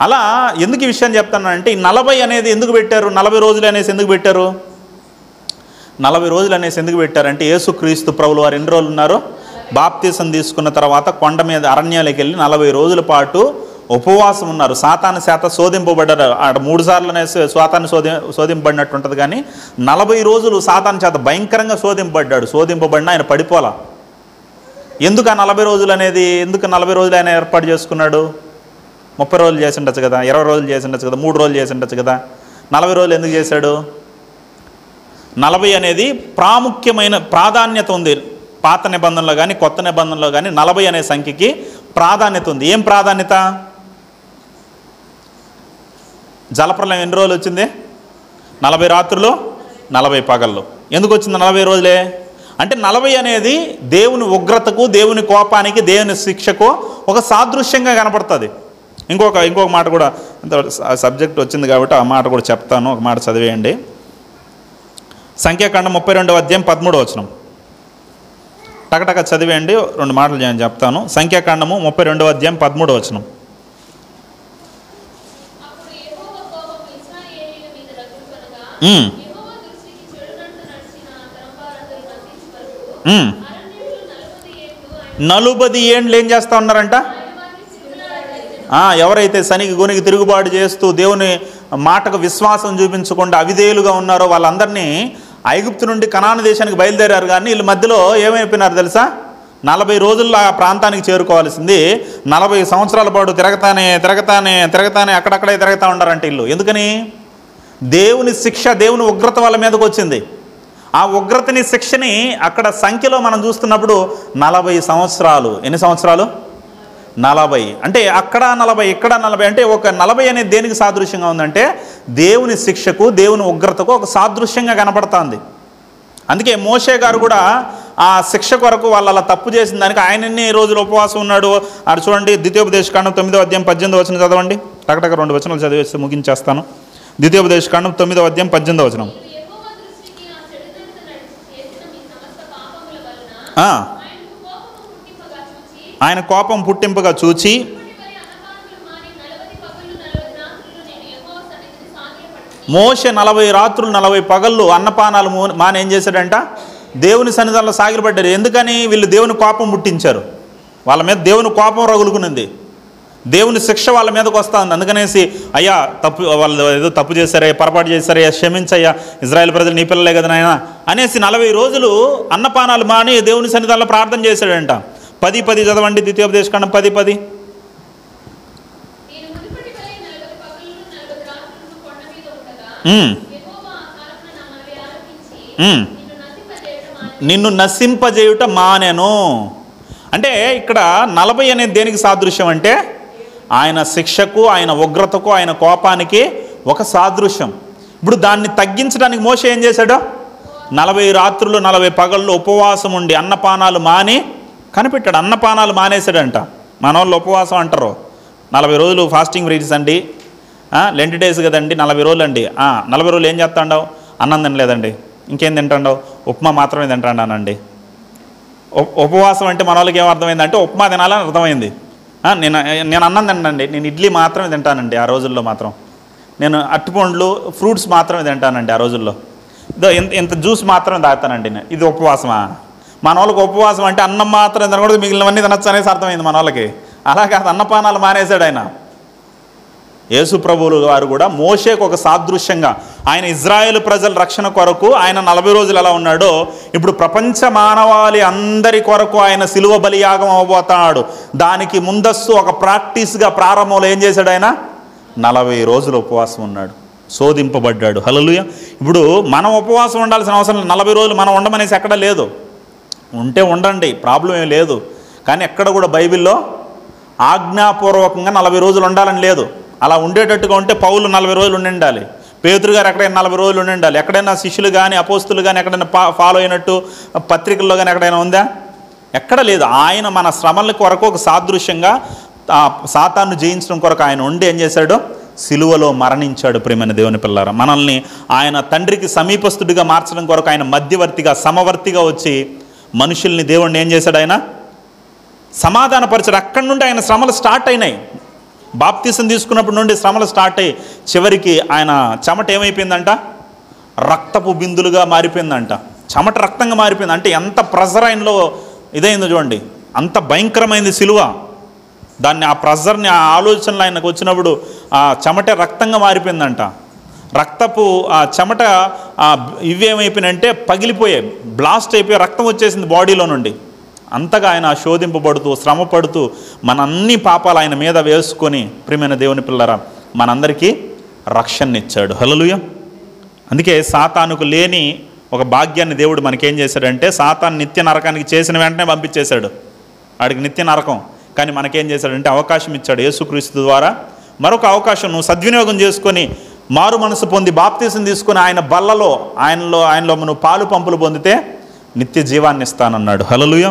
అలా ఎందుకు ఈ విషయం చెప్తానంటే, ఈ 40 అనేది ఎందుకు పెట్టారు? 40 రోజులు అనేసి ఎందుకు పెట్టారు? 40 రోజులు అనేసి ఎందుకు పెట్టారంటే, యేసుక్రీస్తు ప్రభులు వారు ఎన్ని రోజులు ఉన్నారు? బాప్తీసం తీసుకున్న తర్వాత కొండ మీద అరణ్యాలకు వెళ్ళి 40 రోజుల పాటు ఉపవాసం ఉన్నారు. సాతాను చేత శోధింపబడ్డారు. 3 సార్లు అనేసి సాతాను శోధింపబడినట్టు ఉంటుంది. కానీ 40 రోజులు సాతాను చేత భయంకరంగా శోధింపబడిన ఆయన పడిపోలా. ఎందుకు ఆ 40 రోజులు అనేది? ఎందుకు 40 రోజులు ఆయన ఏర్పాటు చేసుకున్నాడు? 30 రోజులు చేసి ఉండొచ్చు కదా, 20 రోజులు చేసి ఉండొచ్చు కదా, 3 రోజులు చేసి ఉండొచ్చు కదా. 40 రోజులు ఎందుకు చేశాడు? 40 అనేది ప్రాముఖ్యమైన ప్రాధాన్యత ఉంది. పాత నిబంధనలో కానీ కొత్త నిబంధనలో కానీ 40 అనే సంఖ్యకి ప్రాధాన్యత ఉంది. ఏం ప్రాధాన్యత? జలప్రలయం ఎన్ని రోజులు వచ్చింది? 40 రాత్రులు 40 పగళ్ళు. ఎందుకు వచ్చింది 40 రోజులే? అంటే 40 అనేది దేవుని ఉగ్రతకు, దేవుని కోపానికి, దేవుని శిక్షకు ఒక సాదృశ్యంగా కనపడుతుంది. ఇంకొక మాట కూడా, సబ్జెక్ట్ వచ్చింది కాబట్టి ఆ మాట కూడా చెప్తాను. ఒక మాట చదివేయండి. సంఖ్యాకాండం 32వ అధ్యాయం 13వ వచనం. టకటక చదివేయండి, 2 మాటలు నేను చెప్తాను. సంఖ్యాకాండము 32వ అధ్యాయం 13వ వచనం. నలుబది ఏండ్లు ఏం చేస్తా ఉన్నారంట? ఎవరైతే శనికి గొనికి తిరుగుబాటు చేస్తూ దేవుని మాటకు విశ్వాసం చూపించకుండా అవిధేయులుగా ఉన్నారో వాళ్ళందరినీ ఐగుప్తు నుండి కనాను దేశానికి బయలుదేరారు. కానీ వీళ్ళు మధ్యలో ఏమైపోయినారు తెలుసా? 40 రోజుల్లో ఆ ప్రాంతానికి చేరుకోవాల్సింది 40 సంవత్సరాల పాటు తిరగతానే అక్కడక్కడే తిరుగుతూ ఉన్నారంటే వీళ్ళు. ఎందుకని? దేవుని శిక్ష, దేవుని ఉగ్రత వాళ్ళ మీదకి వచ్చింది. ఆ ఉగ్రతని, శిక్షని అక్కడ సంఖ్యలో మనం చూస్తున్నప్పుడు 40 సంవత్సరాలు. ఎన్ని సంవత్సరాలు? 40. అంటే అక్కడ 40, ఇక్కడ 40. అంటే ఒక 40 అనేది దేనికి సాదృశ్యంగా ఉందంటే దేవుని శిక్షకు, దేవుని ఉగ్రతకు ఒక సాదృశ్యంగా కనపడుతుంది. అందుకే మోషే గారు కూడా ఆ శిక్ష కొరకు వాళ్ళు అలా తప్పు చేసిన దానికి ఆయన ఎన్ని రోజులు ఉపవాసం ఉన్నాడు? అది చూడండి, ద్వితీయోపదేశకాండం 9వ అధ్యాయం 18వ వచనం చదవండి. టకటక 2 వచనాలు చదివేసి ముగించేస్తాను. ద్వితీయోపదేశకాండం 9వ అధ్యాయం 18వ వచనం. ఆయన కోపం పుట్టింపుగా చూచి మోషే 40 రాత్రులు 40 పగళ్ళు అన్నపానాలు మాని ఏం చేశాడంట? దేవుని సన్నిధానంలో సాగిలపడ్డారు. ఎందుకని? వీళ్ళు దేవుని కోపం పుట్టించారు. వాళ్ళ మీద దేవుని కోపం రగులుకునింది, దేవుని శిక్ష వాళ్ళ మీదకి వస్తుంది. అందుకనేసి అయ్యా వాళ్ళు ఏదో తప్పు చేశారే, పొరపాటు చేశారే, క్షమించయ్యా, ఇజ్రాయెల్ ప్రజలు నీ పిల్లలే కదా నాయన అనేసి 40 రోజులు అన్నపానాలు మాని దేవుని సన్నిధానంలో ప్రార్థన చేశాడంట. 10:10 చదవండి, ద్వితీయోపదేశకాండం 10:10. నిన్ను నశింపజేయుట మానెను. అంటే ఇక్కడ 40 అనేది దేనికి సాదృశ్యం అంటే ఆయన శిక్షకు, ఆయన ఉగ్రతకు, ఆయన కోపానికి ఒక సాదృశ్యం. ఇప్పుడు దాన్ని తగ్గించడానికి మోషే ఏం చేశాడు? 40 రాత్రులు 40 పగళ్ళు ఉపవాసం ఉండి అన్నపానాలు మాని కనిపెట్టాడు. అన్నపానాలు మానేశాడంట. మన వాళ్ళు ఉపవాసం అంటారు, 40 రోజులు ఫాస్టింగ్ బ్రీడ్స్ అండి, లెంట్ డేస్ కదండి, 40 రోజులు అండి. 40 రోజులు ఏం చేస్తాండవు? అన్నం తినలేదండి. ఇంకేం తింటాండవు? ఉప్మా మాత్రమే తింటాడానండి. ఉపవాసం అంటే మన వాళ్ళకి ఏమర్థమైందంటే ఉప్మా తినాలని అర్థమైంది. నేను అన్నం తినండి, నేను ఇడ్లీ మాత్రమే తింటానండి ఆ రోజుల్లో మాత్రం, నేను అరటిపండ్లు ఫ్రూట్స్ మాత్రమే తింటానండి ఆ రోజుల్లో, ఇదో ఇంత జ్యూస్ మాత్రమే తాగుతానండి. ఇది ఉపవాసమా? మన వాళ్ళకి ఉపవాసం అంటే అన్నం మాత్రం తినకూడదు, మిగిలినవన్నీ తినచ్చు అనేసి అర్థమైంది మన వాళ్ళకి. అలా కాదు, అన్నపానాలు మానేశాడు ఆయన. యేసు ప్రభువులు వారు కూడా మోషేకు ఒక సాదృశ్యంగా ఆయన ఇజ్రాయేలు ప్రజల రక్షణ కొరకు ఆయన 40 రోజులు ఎలా ఉన్నాడో ఇప్పుడు ప్రపంచ మానవాళి అందరి కొరకు ఆయన సిలువ బలియాగం అవ్వబోతాడు. దానికి ముందస్తు ఒక ప్రాక్టీస్గా ప్రారంభంలో ఏం చేశాడు? ఆయన 40 రోజులు ఉపవాసం ఉన్నాడు, శోధింపబడ్డాడు. హల్లెలూయా. ఇప్పుడు మనం ఉపవాసం ఉండాల్సిన అవసరం 40 రోజులు మనం ఉండమనేసి ఎక్కడ లేదు. ఉంటే ఉండండి, ప్రాబ్లం ఏం లేదు. కానీ ఎక్కడ కూడా బైబిల్లో ఆజ్ఞాపూర్వకంగా 40 రోజులు ఉండాలని లేదు. అలా ఉండేటట్టుగా ఉంటే పౌలు 40 రోజులు ఉండాలి, పేతురు గారు ఎక్కడైనా 40 రోజులు ఉండాలి. ఎక్కడైనా శిష్యులు కానీ అపోస్తులు కానీ ఎక్కడైనా ఫాలో అయినట్టు పత్రికల్లో కానీ ఎక్కడైనా ఉందా? ఎక్కడ లేదు. ఆయన మన శ్రమల కొరకు ఒక సాదృశ్యంగా సాతాను జయించడం కొరకు ఆయన ఉండి ఏం చేశాడు? సిలువలో మరణించాడు. ప్రియమైన దేవుని పిల్లారా, మనల్ని ఆయన తండ్రికి సమీపస్తుడిగా మార్చడం కొరకు ఆయన మధ్యవర్తిగా, సమవర్తిగా వచ్చి మనుషుల్ని దేవుణ్ణి ఏం చేశాడు? ఆయన సమాధానపరిచాడు. అక్కడి నుండి ఆయన శ్రమలు స్టార్ట్ అయినాయి. బాప్తీసం తీసుకున్నప్పటి నుండి శ్రమలు స్టార్ట్ అయ్యి చివరికి ఆయన చెమట ఏమైపోయిందంట? రక్తపు బిందులుగా మారిపోయిందంట. చెమట రక్తంగా మారిపోయింది. అంటే ఎంత ప్రెజర్ ఆయనలో ఇదైందో చూడండి, అంత భయంకరమైంది సిలువ. దాన్ని ఆ ప్రెజర్ని, ఆ ఆలోచనలు ఆయనకు వచ్చినప్పుడు ఆ చెమట రక్తంగా మారిపోయిందంట. రక్తపు ఆ చెమట ఇవేమైపోయినంటే పగిలిపోయాయి, బ్లాస్ట్ అయిపోయి రక్తం వచ్చేసింది బాడీలో నుండి. అంతగా ఆయన శోధింపబడుతూ శ్రమ పడుతూ మన అన్ని పాపాలు ఆయన మీద వేసుకొని ప్రియమైన దేవుని పిల్లరా మనందరికీ రక్షణనిచ్చాడు. హల్లెలూయా. అందుకే సాతానుకు లేని ఒక భాగ్యాన్ని దేవుడు మనకేం చేశాడంటే, సాతాను నిత్య నరకానికి చేసిన వెంటనే పంపించేశాడు, వాడికి నిత్య నరకం. కానీ మనకేం చేశాడంటే అవకాశం ఇచ్చాడు. యేసుక్రీస్తు ద్వారా మరొక అవకాశం నువ్వు సద్వినియోగం చేసుకొని మారు మనసు పొంది బాప్తీసం తీసుకొని ఆయన బల్లలో ఆయనలో నువ్వు పాలు పంపులు పొందితే నిత్య జీవాన్ని ఇస్తానన్నాడు. హల్లెలూయా.